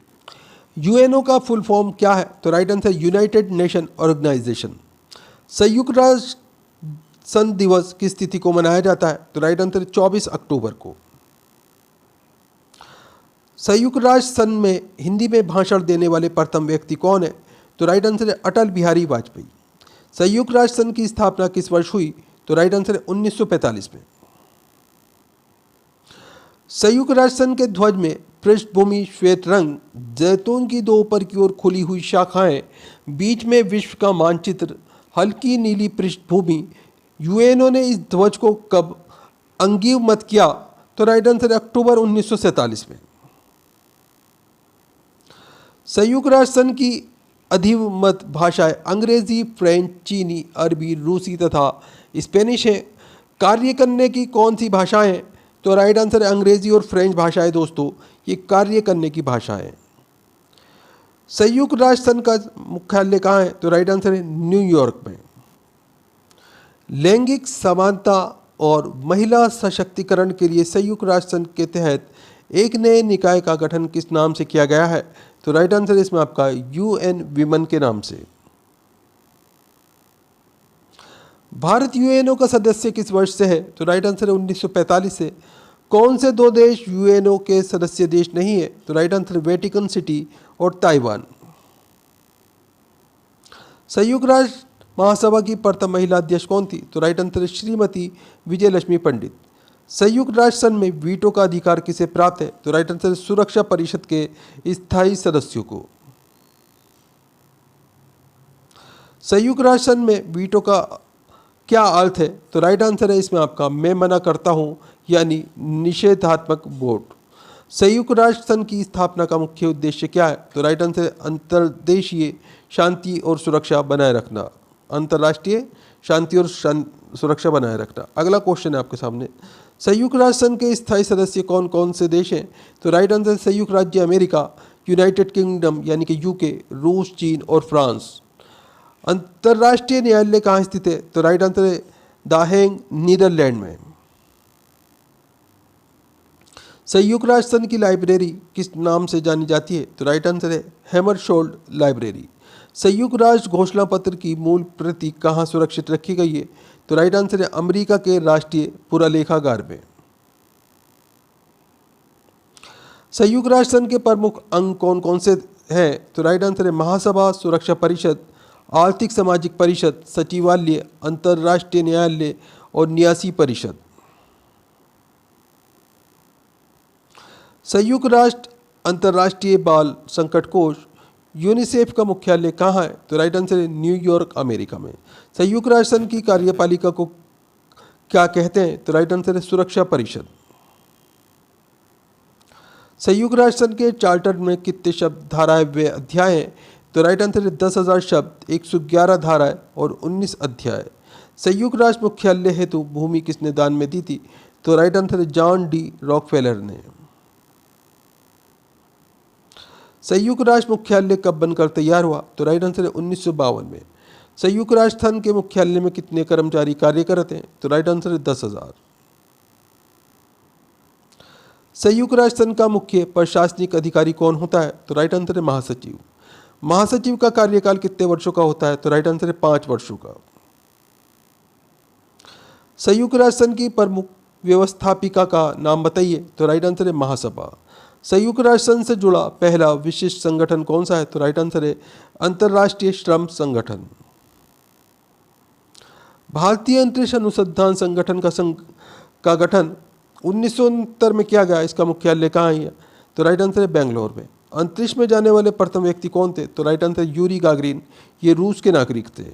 यूएनओ का फुल फॉर्म क्या है? तो right answer United Nation Organization. संयुक्त राष्ट्र संघ दिवस किस तिथि को मनाया जाता है? तो राइट आंसर 24 अक्टूबर को। संयुक्त राष्ट्र संघ में हिंदी में भाषण देने वाले प्रथम व्यक्ति कौन है? तो राइट आंसर है अटल बिहारी वाजपेयी। संयुक्त राष्ट्र संघ की स्थापना किस वर्ष हुई? तो राइट आंसर है 1945 में। संयुक्त राष्ट्र संघ के ध्वज में पृष्ठभूमि श्वेत रंग, जैतून की दो ऊपर की ओर खुली हुई शाखाएं, बीच में विश्व का मानचित्र, हल्की नीली पृष्ठभूमि। यूएनओ ने इस ध्वज को कब अंगीकृत किया? तो राइट आंसर है अक्टूबर 1947 में। संयुक्त राष्ट्र संघ की अधिकृत भाषाएं अंग्रेजी, फ्रेंच, चीनी, अरबी, रूसी तथा स्पेनिश है। कार्य करने की कौन सी भाषाएं हैं? तो राइट आंसर है अंग्रेजी और फ्रेंच भाषाएं। दोस्तों ये कार्य करने की भाषाएं। संयुक्त राष्ट्र संघ का मुख्यालय कहाँ है? तो राइट आंसर है न्यूयॉर्क में। लैंगिक समानता और महिला सशक्तिकरण के लिए संयुक्त राष्ट्र संघ के तहत एक नए निकाय का गठन किस नाम से किया गया है? तो राइट आंसर इसमें आपका यूएन विमेन के नाम से। भारत यूएनओ का सदस्य किस वर्ष से है? तो राइट आंसर है 1945 से। कौन से दो देश यूएनओ के सदस्य देश नहीं है? तो राइट आंसर वेटिकन सिटी और ताइवान। संयुक्त राष्ट्र महासभा की प्रथम महिला अध्यक्ष कौन थी? तो राइट आंसर है श्रीमती विजय लक्ष्मी पंडित। संयुक्त राष्ट्र संघ में वीटो का अधिकार किसे प्राप्त है? तो राइट आंसर है सुरक्षा परिषद के स्थायी सदस्यों को। संयुक्त राष्ट्र संघ में वीटो का क्या अर्थ है? तो राइट आंसर है इसमें आपका मैं मना करता हूं, यानी निषेधात्मक वोट। संयुक्त राष्ट्र संघ की स्थापना का मुख्य उद्देश्य क्या है? तो राइट आंसर है अंतर्देशीय शांति और सुरक्षा बनाए रखना। अंतर्राष्ट्रीय शांति और सुरक्षा बनाए रखना। अगला क्वेश्चन है आपके सामने, संयुक्त राष्ट्र संघ के स्थायी सदस्य कौन कौन से देश हैं? तो राइट आंसर संयुक्त राज्य अमेरिका, यूनाइटेड किंगडम यानी कि यूके, रूस, चीन और फ्रांस। अंतर्राष्ट्रीय न्यायालय कहाँ स्थित है? तो राइट आंसर है द हेग, नीदरलैंड में। संयुक्त राष्ट्र संघ की लाइब्रेरी किस नाम से जानी जाती है? तो राइट आंसर है हैमरशोल्ड लाइब्रेरी। संयुक्त राष्ट्र घोषणा पत्र की मूल प्रति कहाँ सुरक्षित रखी गई है? तो राइट आंसर है अमेरिका के राष्ट्रीय पुरालेखागार में। संयुक्त राष्ट्र संघ के प्रमुख अंग कौन कौन से हैं? तो राइट आंसर है महासभा, सुरक्षा परिषद, आर्थिक सामाजिक परिषद, सचिवालय, अंतर्राष्ट्रीय न्यायालय और न्यासी परिषद। संयुक्त राष्ट्र अंतर्राष्ट्रीय बाल संकट कोष यूनिसेफ का मुख्यालय कहाँ है? तो राइट आंसर है न्यूयॉर्क, अमेरिका में। संयुक्त राष्ट्र संघ की कार्यपालिका को क्या कहते हैं? तो राइट आंसर है सुरक्षा परिषद। संयुक्त राष्ट्र संघ के चार्टर में कितने शब्द, धाराएं व अध्याय हैं? तो राइट आंसर है 10,000 शब्द, 111 धाराएं और 19 अध्याय। संयुक्त राष्ट्र मुख्यालय हेतु भूमि किसने दान में दी थी? तो राइट आंसर है जॉन डी रॉकफेलर ने। संयुक्त राष्ट्र मुख्यालय कब बनकर तैयार हुआ? तो राइट आंसर है 1952 में। संयुक्त राष्ट्र संघ के मुख्यालय में कितने कर्मचारी कार्य करते हैं? तो राइट आंसर है 10,000। संयुक्त राष्ट्र संघ का मुख्य प्रशासनिक अधिकारी कौन होता है? तो राइट आंसर है महासचिव। महासचिव का कार्यकाल कितने वर्षों का होता है? तो राइट आंसर है 5 वर्षों का। संयुक्त राष्ट्र संघ की प्रमुख व्यवस्थापिका का नाम बताइए? तो राइट आंसर है महासभा। संयुक्त राष्ट्र संघ से जुड़ा पहला विशिष्ट संगठन कौन सा है? तो राइट आंसर है अंतर्राष्ट्रीय श्रम संगठन। भारतीय अंतरिक्ष अनुसंधान संगठन का गठन 1969 में किया गया। इसका मुख्यालय कहाँ है? तो राइट आंसर है बेंगलोर में। अंतरिक्ष में जाने वाले प्रथम व्यक्ति कौन थे? तो राइट आंसर यूरी गागरिन, ये रूस के नागरिक थे।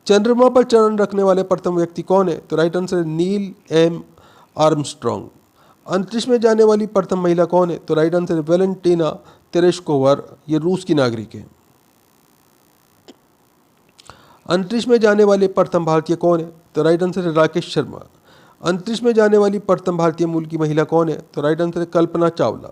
चंद्रमा पर चरण रखने वाले प्रथम व्यक्ति कौन है? तो राइट आंसर है नील एम आर्मस्ट्रॉन्ग। अंतरिक्ष में जाने वाली प्रथम महिला कौन है? तो राइट आंसर है वेलेंटिना तेरेश्कोवा, ये रूस की नागरिक है। अंतरिक्ष में जाने वाले प्रथम भारतीय कौन है? तो राइट आंसर है राकेश शर्मा। अंतरिक्ष में जाने वाली प्रथम भारतीय मूल की महिला कौन है? तो राइट आंसर है कल्पना चावला।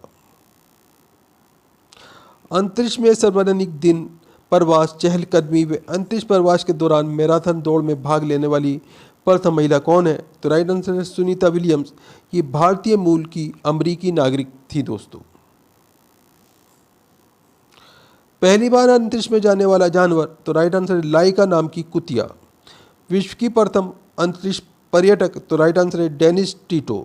अंतरिक्ष में सार्वजनिक दिन प्रवास, चहलकदमी व अंतरिक्ष प्रवास के दौरान मैराथन दौड़ में भाग लेने वाली प्रथम महिला कौन है? तो राइट आंसर है सुनीता विलियम्स, ये भारतीय मूल की अमरीकी नागरिक थी दोस्तों। पहली बार अंतरिक्ष में जाने वाला जानवर? तो राइट आंसर है लाइका नाम की कुतिया। विश्व की प्रथम अंतरिक्ष पर्यटक? तो राइट आंसर है डेनिस टीटो।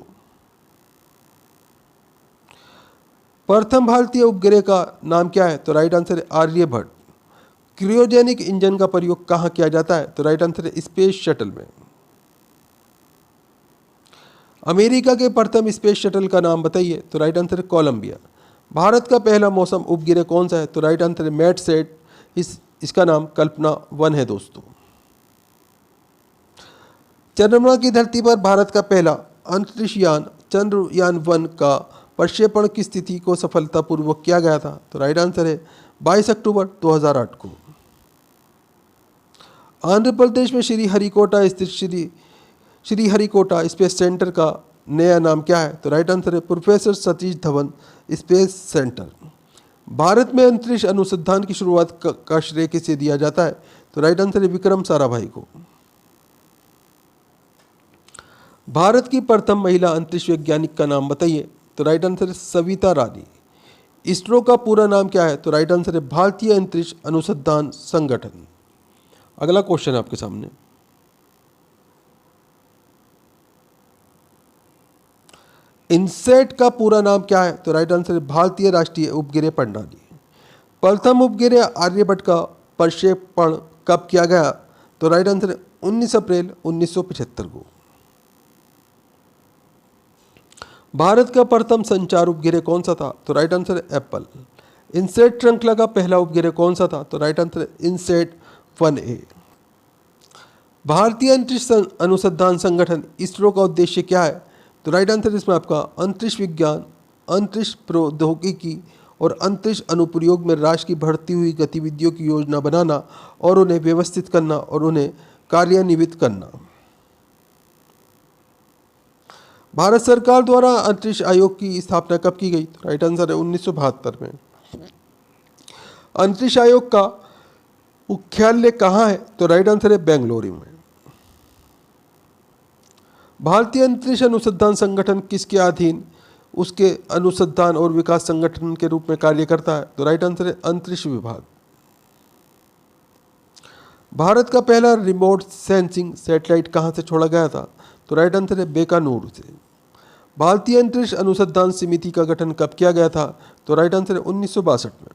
प्रथम भारतीय उपग्रह का नाम क्या है? तो राइट आंसर है आर्यभट्ट। क्रियोजेनिक इंजन का प्रयोग कहाँ किया जाता है? तो राइट आंसर है स्पेस शटल में। अमेरिका के प्रथम स्पेस शटल का नाम बताइए? तो राइट आंसर है कोलंबिया। भारत का पहला मौसम उपग्रह कौन सा है? तो राइट आंसर है मैटसेट, इसका नाम कल्पना 1 है दोस्तों। चंद्रमा की धरती पर भारत का पहला अंतरिक्ष यान चंद्रयान-1 का प्रक्षेपण की स्थिति को सफलतापूर्वक किया गया था? तो राइट आंसर है 22 अक्टूबर 2008 को। आंध्र प्रदेश में श्रीहरिकोटा स्थित श्रीहरिकोटा स्पेस सेंटर का नया नाम क्या है? तो राइट आंसर है professor Satish Dhawan space centre. Bharat में अंतरिक्ष अनुसंधान की शुरुआत का श्रेय किसे दिया जाता है? तो राइट आंसर है विक्रम साराभाई को। भारत की प्रथम महिला अंतरिक्ष वैज्ञानिक का नाम बताइए? तो राइट आंसर है सविता रानी। इसरो का पूरा नाम क्या है? तो राइट आंसर है भारतीय अंतरिक्ष अनुसंधान संगठन। अगला क्वेश्चन आपके सामने, इनसेट का पूरा नाम क्या है? तो राइट आंसर है भारतीय राष्ट्रीय उपग्रह प्रणाली। प्रथम उपग्रह आर्यभट्ट का प्रक्षेपण कब किया गया? तो राइट आंसर है 19 अप्रैल 1975 को। भारत का प्रथम संचार उपग्रह कौन सा था? तो राइट आंसर है एप्पल। इनसेट श्रृंखला का पहला उपग्रह कौन सा था? तो राइट आंसर है इनसेट 1A। भारतीय अंतरिक्ष अनुसंधान संगठन इसरो का उद्देश्य क्या है? तो राइट आंसर इसमें आपका अंतरिक्ष विज्ञान, अंतरिक्ष प्रौद्योगिकी और अंतरिक्ष अनुप्रयोग में राष्ट्र की बढ़ती हुई गतिविधियों की योजना बनाना और उन्हें व्यवस्थित करना और उन्हें कार्यान्वित करना। भारत सरकार द्वारा अंतरिक्ष आयोग की स्थापना कब की गई? तो राइट आंसर है 1972 में। अंतरिक्ष आयोग का मुख्यालय कहाँ है? तो राइट आंसर है बेंगलुरु में। भारतीय अंतरिक्ष अनुसंधान संगठन किसके अधीन उसके अनुसंधान और विकास संगठन के रूप में कार्य करता है? तो राइट आंसर है अंतरिक्ष विभाग। भारत का पहला रिमोट सेंसिंग सैटेलाइट कहां से छोड़ा गया था? तो राइट आंसर है बीकानेर से। भारतीय अंतरिक्ष अनुसंधान समिति का गठन कब किया गया था? तो राइट आंसर है 1962 में।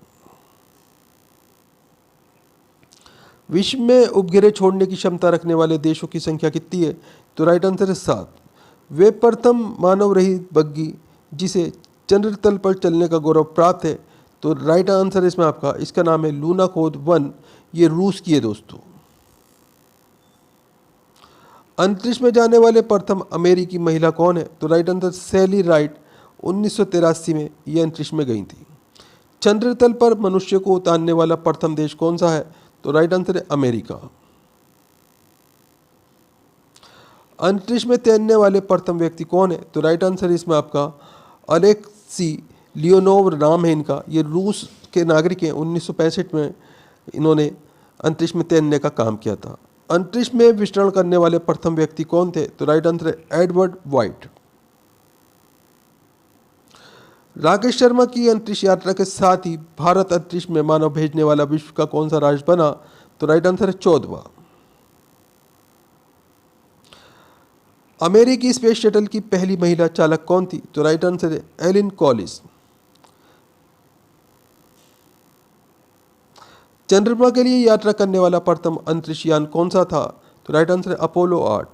विश्व में उपग्रह छोड़ने की क्षमता रखने वाले देशों की संख्या कितनी है? तो राइट आंसर है 7। वे प्रथम मानव रहित बग्गी जिसे चंद्र तल पर चलने का गौरव प्राप्त है। तो राइट आंसर इसमें आपका इसका नाम है लूना खोद 1। ये रूस की है दोस्तों। अंतरिक्ष में जाने वाले प्रथम अमेरिकी महिला कौन है? तो राइट आंसर सैली राइट 1983 में ये अंतरिक्ष में गई थी। चंद्र तल पर मनुष्य को उतारने वाला प्रथम देश कौन सा है? तो राइट आंसर है अमेरिका। अंतरिक्ष में तैरने वाले प्रथम व्यक्ति कौन है? तो राइट आंसर इसमें आपका अलेक्सी लियोनोव नाम है इनका। ये रूस के नागरिक हैं। 1965 में इन्होंने अंतरिक्ष में तैरने का काम किया था। अंतरिक्ष में विचरण करने वाले प्रथम व्यक्ति कौन थे? तो राइट आंसर है एडवर्ड वाइट। राकेश शर्मा की अंतरिक्ष यात्रा के साथ ही भारत अंतरिक्ष में मानव भेजने वाला विश्व का कौन सा राज्य बना? तो राइट आंसर है 14वां। अमेरिकी स्पेस शटल की पहली महिला चालक कौन थी? तो राइट आंसर है एलिन कॉलिस। चंद्रमा के लिए यात्रा करने वाला प्रथम अंतरिक्ष यान कौन सा था? तो राइट आंसर है अपोलो 8।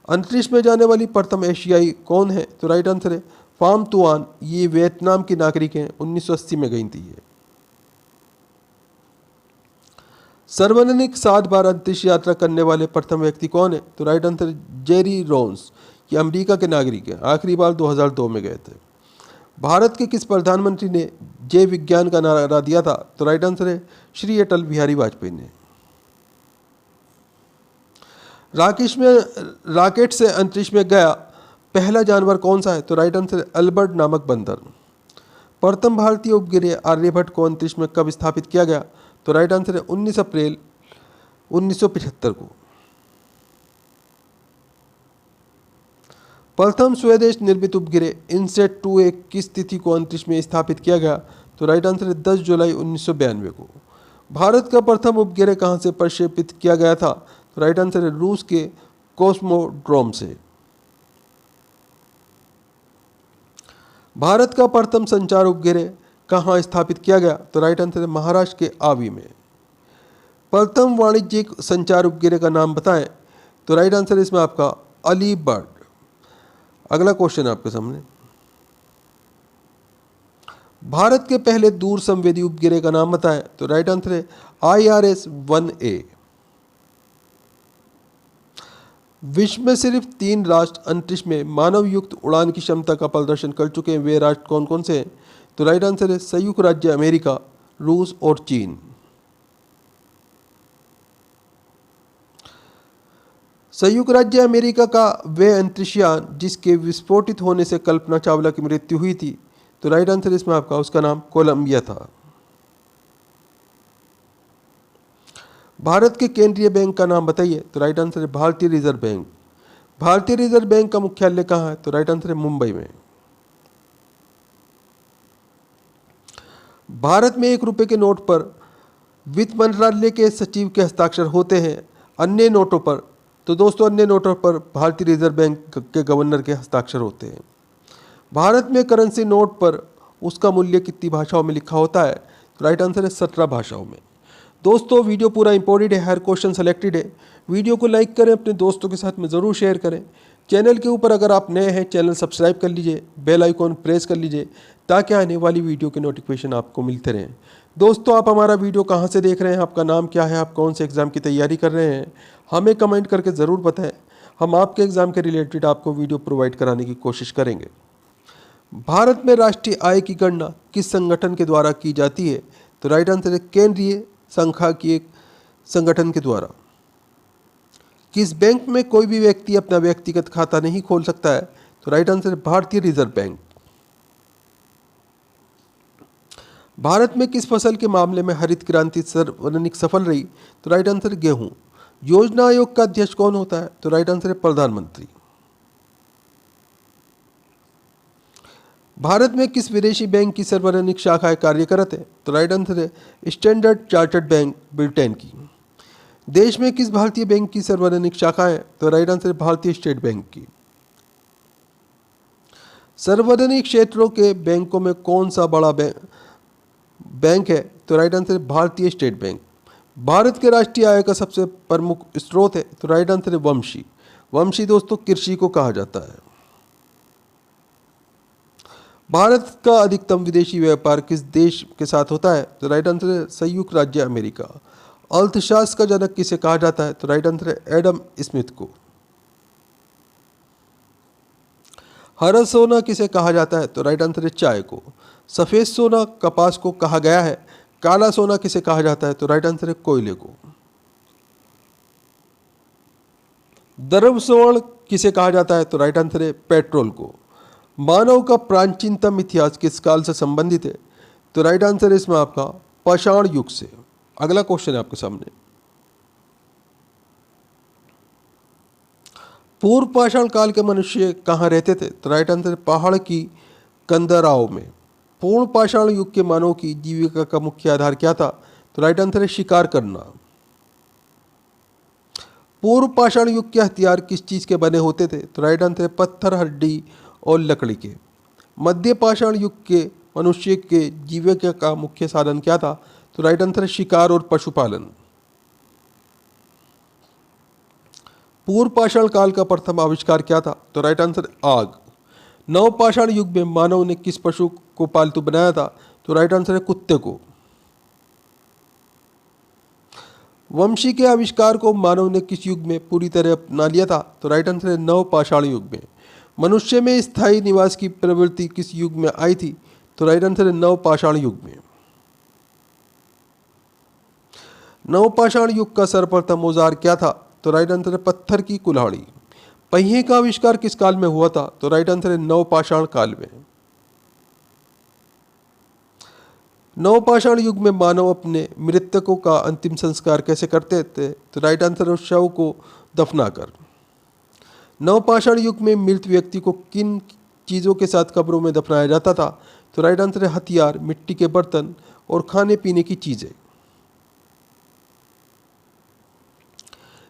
अंतरिक्ष में जाने वाली प्रथम एशियाई कौन है? तो राइट आंसर है फाम तुआन। ये वियतनाम की नागरिक हैं। 1980 में गई थी ये। सर्वाधिक 7 बार अंतरिक्ष यात्रा करने वाले प्रथम व्यक्ति कौन है? तो राइट आंसर जेरी रोन्स। ये अमेरिका के नागरिक हैं। आखिरी बार 2002 में गए थे। भारत के किस प्रधानमंत्री ने जय विज्ञान का नारा दिया था? तो राइट आंसर है श्री अटल बिहारी वाजपेयी ने। रॉकेट से अंतरिक्ष में गया पहला जानवर कौन सा है? तो राइट आंसर है अल्बर्ट नामक बंदर। प्रथम भारतीय उपग्रह आर्यभट्ट को अंतरिक्ष में कब स्थापित किया गया? तो राइट आंसर है 19 अप्रैल 1975 को। प्रथम स्वदेश निर्मित उपग्रह इनसेट 2A किस तिथि को अंतरिक्ष में स्थापित किया गया? तो राइट आंसर है 10 जुलाई 1992 को। भारत का प्रथम उपग्रह कहां से प्रक्षेपित किया गया था? तो राइट आंसर है रूस के कॉस्मोड्रोम से। भारत का प्रथम संचार उपग्रह कहां स्थापित किया गया? तो राइट आंसर है महाराष्ट्र के आवी में। प्रथम वाणिज्यिक संचार उपग्रह का नाम बताएं। तो राइट आंसर इसमें आपका अलीबर्ड। अगला क्वेश्चन आपके सामने, भारत के पहले दूर संवेदी उपग्रह का नाम बताएं। तो राइट आंसर है IRS-1A। विश्व में सिर्फ 3 राष्ट्र अंतरिक्ष में मानव युक्त उड़ान की क्षमता का प्रदर्शन कर चुके हैं। वे राष्ट्र कौन कौन से हैं? तो राइट आंसर है संयुक्त राज्य अमेरिका, रूस और चीन। संयुक्त राज्य अमेरिका का वह अंतरिक्ष यान जिसके विस्फोटित होने से कल्पना चावला की मृत्यु हुई थी। तो राइट आंसर इसमें आपका उसका नाम कोलंबिया था। भारत के केंद्रीय बैंक का नाम बताइए। तो राइट आंसर है भारतीय रिजर्व बैंक। भारतीय रिजर्व बैंक का मुख्यालय कहाँ है? तो राइट आंसर है मुंबई में। भारत में 1 रुपए के नोट पर वित्त मंत्रालय के सचिव के हस्ताक्षर होते हैं। अन्य नोटों पर तो दोस्तों अन्य नोटों पर भारतीय रिजर्व बैंक के गवर्नर के हस्ताक्षर होते हैं। भारत में करेंसी नोट पर उसका मूल्य कितनी भाषाओं में लिखा होता है? तो राइट आंसर है 17 भाषाओं में। दोस्तों वीडियो पूरा इंपॉर्टेंट है, हर क्वेश्चन सेलेक्टेड है। वीडियो को लाइक करें, अपने दोस्तों के साथ में ज़रूर शेयर करें। चैनल के ऊपर अगर आप नए हैं, चैनल सब्सक्राइब कर लीजिए, बेल आइकॉन प्रेस कर लीजिए ताकि आने वाली वीडियो के नोटिफिकेशन आपको मिलते रहें। दोस्तों आप हमारा वीडियो कहाँ से देख रहे हैं, आपका नाम क्या है, आप कौन से एग्ज़ाम की तैयारी कर रहे हैं, हमें कमेंट करके ज़रूर बताएं। हम आपके एग्ज़ाम के रिलेटेड आपको वीडियो प्रोवाइड कराने की कोशिश करेंगे। भारत में राष्ट्रीय आय की गणना किस संगठन के द्वारा की जाती है? तो राइट आंसर है केंद्रीय सांख्यिकीय संगठन के द्वारा। किस बैंक में कोई भी व्यक्ति अपना व्यक्तिगत खाता नहीं खोल सकता है? तो राइट आंसर है भारतीय रिजर्व बैंक। भारत में किस फसल के मामले में हरित क्रांति सर्वाधिक सफल रही? तो राइट आंसर है गेहूं। योजना आयोग का अध्यक्ष कौन होता है? तो राइट आंसर है प्रधानमंत्री। भारत में किस विदेशी बैंक की सर्वाधिक शाखाएं कार्यरत है? तो राइट आंसर है स्टैंडर्ड चार्टर्ड बैंक ब्रिटेन की। देश में किस भारतीय बैंक की सर्वाधिक शाखाएं है? तो राइट आंसर है भारतीय स्टेट बैंक की। सार्वजनिक क्षेत्रों के बैंकों में कौन सा बड़ा बैंक है? तो राइट आंसर है भारतीय स्टेट बैंक। भारत के राष्ट्रीय आय का सबसे प्रमुख स्रोत है? तो राइट आंसर है वंशी। वंशी दोस्तों कृषि को कहा जाता है। भारत का अधिकतम विदेशी व्यापार किस देश के साथ होता है? तो राइट आंसर है संयुक्त राज्य अमेरिका। अर्थशास्त्र का जनक किसे कहा जाता है? तो राइट आंसर है एडम स्मिथ को। हरा सोना किसे कहा जाता है? तो राइट आंसर है चाय को। सफेद सोना कपास को कहा गया है। काला सोना किसे कहा जाता है? तो राइट आंसर है कोयले को। द्रव्य स्वर्ण किसे कहा जाता है? तो राइट आंसर है पेट्रोल को। मानव का प्राचीनतम इतिहास किस काल से संबंधित है? तो राइट आंसर है इसमें आपका पाषाण युग से। अगला क्वेश्चन है आपके सामने, पूर्व पाषाण काल के मनुष्य कहाँ रहते थे? तो राइट आंसर है पहाड़ की कंदराओं में। पूर्ण पाषाण युग के मानव की जीविका का मुख्य आधार क्या था? तो राइट आंसर है शिकार करना। पूर्व पाषाण युग के हथियार किस चीज के बने होते थे? तो राइट आंसर है पत्थर, हड्डी और लकड़ी के। मध्य पाषाण युग के मनुष्य के जीविका का मुख्य साधन क्या था? तो राइट आंसर है शिकार और पशुपालन। पूर्व पाषाण काल का प्रथम आविष्कार क्या था? तो राइट आंसर आग। नव पाषाण युग में मानव ने किस पशु को पालतू बनाया था? तो राइट आंसर है कुत्ते को। वंशी के आविष्कार को मानव ने किस युग में पूरी तरह अपना लिया था? तो राइट आंसर है नव पाषाण युग में। मनुष्य में स्थायी निवास की प्रवृत्ति किस युग में आई थी? तो राइट आंसर है नव पाषाण युग में। नव पाषाण युग का सर्वप्रथम औजार क्या था? तो राइट आंसर है पत्थर की कुल्हाड़ी। पहिए का आविष्कार किस काल में हुआ था? तो राइट आंसर है नव पाषाण काल में। नव पाषाण युग में मानव अपने मृतकों का अंतिम संस्कार कैसे करते थे? तो राइट आंसर है शव को दफनाकर। नव पाषाण युग में मृत व्यक्ति को किन चीज़ों के साथ कब्रों में दफनाया जाता था? तो राइट आंसर है हथियार, मिट्टी के बर्तन और खाने पीने की चीज़ें।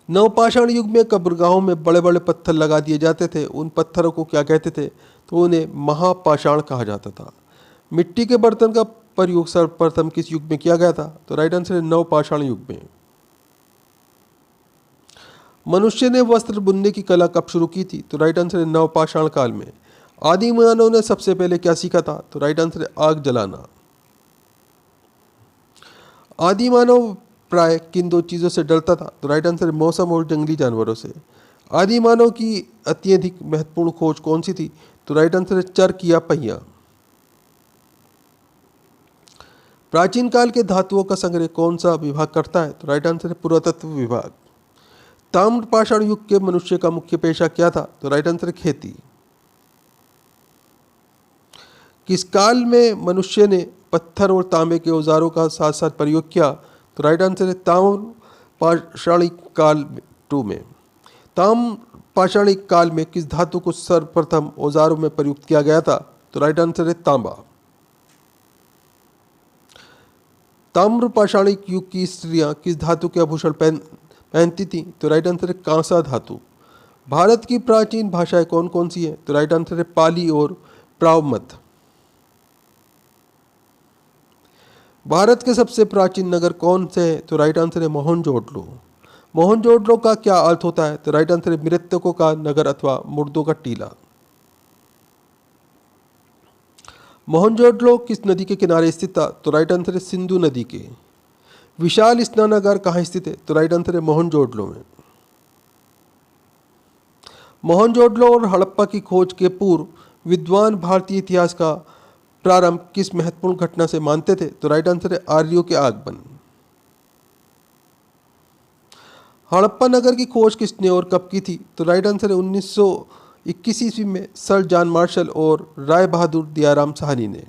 नवपाषाण युग में कब्रगाहों में बड़े बड़े पत्थर लगा दिए जाते थे। उन पत्थरों को क्या कहते थे? तो उन्हें महापाषाण कहा जाता था। मिट्टी के बर्तन का प्रयोग सर्वप्रथम किस युग में किया गया था? तो राइट आंसर है नवपाषाण युग में। मनुष्य ने वस्त्र बुनने की कला कब शुरू की थी? तो राइट आंसर है नवपाषाण काल में। आदि मानव ने सबसे पहले क्या सीखा था? तो राइट आंसर है आग जलाना। आदि मानव प्राय किन दो चीज़ों से डरता था? तो राइट आंसर है मौसम और जंगली जानवरों से। आदि मानव की अत्यधिक महत्वपूर्ण खोज कौन सी थी? तो राइट आंसर है चरक या पहिया। प्राचीन काल के धातुओं का संग्रह कौन सा विभाग करता है? तो राइट आंसर है पुरातत्व विभाग। ताम्र पाषाण युग के मनुष्य का मुख्य पेशा क्या था? तो राइट आंसर है खेती। किस काल में मनुष्य ने पत्थर और तांबे के औजारों का साथ साथ प्रयोग किया? तो राइट आंसर है ताम्र पाषाणिक काल 2 में। ताम्र पाषाणिक काल में किस धातु को सर्वप्रथम औजारों में प्रयुक्त किया गया था? तो राइट आंसर है तांबा। ताम्र पाषाणिक युग की स्त्रियां किस धातु के आभूषण पहनती थी? तो राइट आंसर है कांसा धातु। भारत की प्राचीन भाषाएं कौन कौन सी है? तो राइट आंसर है पाली और प्रावमत। भारत के सबसे प्राचीन नगर कौन से हैं? तो राइट आंसर है मोहनजोदड़ो। मोहनजोदड़ो का क्या अर्थ होता है? तो राइट आंसर है मृतकों का नगर अथवा मुर्दों का टीला। मोहनजोदड़ो किस नदी के किनारे स्थित था? तो राइट आंसर है सिंधु नदी के। विशाल स्नानागार कहाँ स्थित है? तो राइट आंसर है मोहनजोदड़ो में। मोहनजोदड़ो और हड़प्पा की खोज के पूर्व विद्वान भारतीय इतिहास का प्रारंभ किस महत्वपूर्ण घटना से मानते थे? तो राइट आंसर है आर्यों के आगमन। हड़प्पा नगर की खोज किसने और कब की थी? तो राइट आंसर है 1921 ईस्वी में सर जॉन मार्शल और राय बहादुर दयाराम साहनी ने।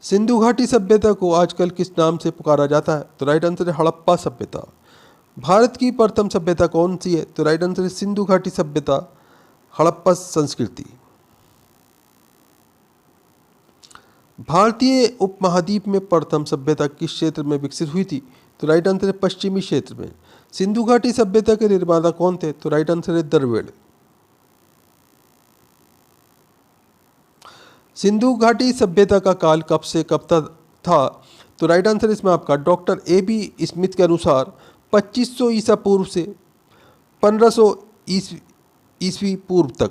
सिंधु घाटी सभ्यता को आजकल किस नाम से पुकारा जाता है? तो राइट आंसर है हड़प्पा सभ्यता। भारत की प्रथम सभ्यता कौन सी है? तो राइट आंसर है सिंधु घाटी सभ्यता, हड़प्पा संस्कृति। भारतीय उपमहाद्वीप में प्रथम सभ्यता किस क्षेत्र में विकसित हुई थी? तो राइट आंसर है पश्चिमी क्षेत्र में। सिंधु घाटी सभ्यता के निर्माता कौन थे? तो राइट आंसर है द्रविड़। सिंधु घाटी सभ्यता का काल कब से कब तक था? तो राइट आंसर इसमें आपका डॉक्टर AB स्मिथ के अनुसार 2500 ईसा पूर्व से 1500 ईस्वी पूर्व तक।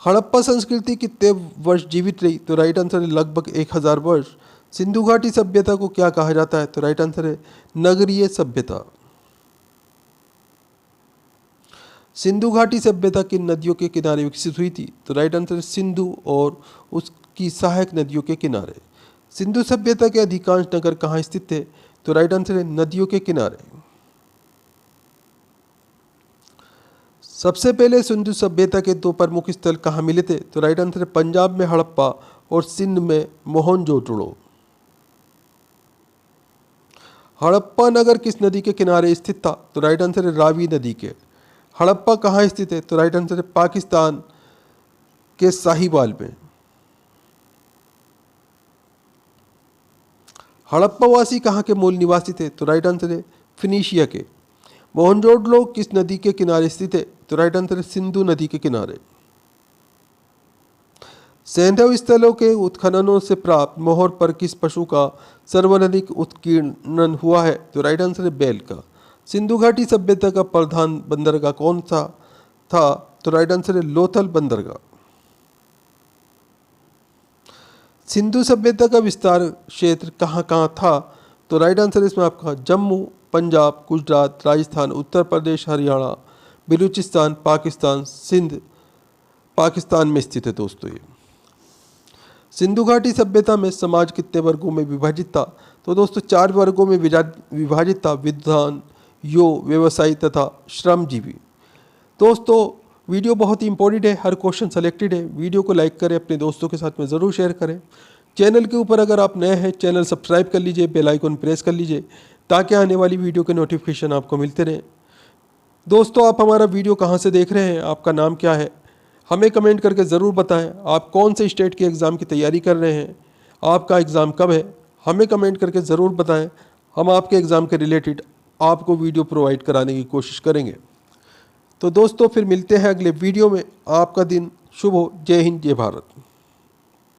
हड़प्पा संस्कृति कितने वर्ष जीवित रही? तो राइट आंसर है लगभग 1000 वर्ष। सिंधु घाटी सभ्यता को क्या कहा जाता है? तो राइट आंसर है नगरीय सभ्यता। सिंधु घाटी सभ्यता किन नदियों के किनारे विकसित हुई थी? तो राइट आंसर है सिंधु और उसकी सहायक नदियों के किनारे। सिंधु सभ्यता के अधिकांश नगर कहाँ स्थित थे? तो राइट आंसर है नदियों के किनारे। सबसे पहले सिंधु सभ्यता के दो प्रमुख स्थल कहाँ मिले थे? तो राइट आंसर है पंजाब में हड़प्पा और सिंध में मोहनजोदड़ो। हड़प्पा नगर किस नदी के किनारे स्थित था? तो राइट आंसर है रावी नदी के। हड़प्पा कहाँ स्थित है? तो राइट आंसर है पाकिस्तान के साहिवाल में। हड़प्पावासी कहाँ के मूल निवासी थे? तो राइट आंसर है फिनीशिया के। मोहनजोदड़ो किस नदी के किनारे स्थित है? तो राइट आंसर है सिंधु नदी के किनारे। सैंधव स्थलों के उत्खननों से प्राप्त मोहर पर किस पशु का सर्वाधिक उत्कीर्णन हुआ है? तो राइट आंसर है बैल का। सिंधु घाटी सभ्यता का प्रधान बंदरगाह कौन सा था? तो राइट आंसर है लोथल बंदरगाह। सिंधु सभ्यता का विस्तार क्षेत्र कहाँ कहाँ था? तो राइट आंसर इसमें आपका जम्मू, पंजाब, गुजरात, राजस्थान, उत्तर प्रदेश, हरियाणा, बलूचिस्तान, पाकिस्तान, सिंध पाकिस्तान में स्थित है दोस्तों ये। सिंधु घाटी सभ्यता में समाज कितने वर्गों में विभाजित था? तो दोस्तों 4 वर्गों में विभाजित था, विद्वान, व्यवसायी तथा श्रमजीवी। दोस्तों वीडियो बहुत ही इंपॉर्टेंट है, हर क्वेश्चन सेलेक्टेड है। वीडियो को लाइक करें, अपने दोस्तों के साथ में ज़रूर शेयर करें। चैनल के ऊपर अगर आप नए हैं, चैनल सब्सक्राइब कर लीजिए, बेल आइकन प्रेस कर लीजिए ताकि आने वाली वीडियो के नोटिफिकेशन आपको मिलते रहें। दोस्तों आप हमारा वीडियो कहाँ से देख रहे हैं, आपका नाम क्या है, हमें कमेंट करके ज़रूर बताएं। आप कौन से स्टेट के एग्ज़ाम की तैयारी कर रहे हैं, आपका एग्ज़ाम कब है, हमें कमेंट करके ज़रूर बताएं। हम आपके एग्ज़ाम के रिलेटेड आपको वीडियो प्रोवाइड कराने की कोशिश करेंगे। तो दोस्तों फिर मिलते हैं अगले वीडियो में। आपका दिन शुभ हो। जय हिंद, जय भारत।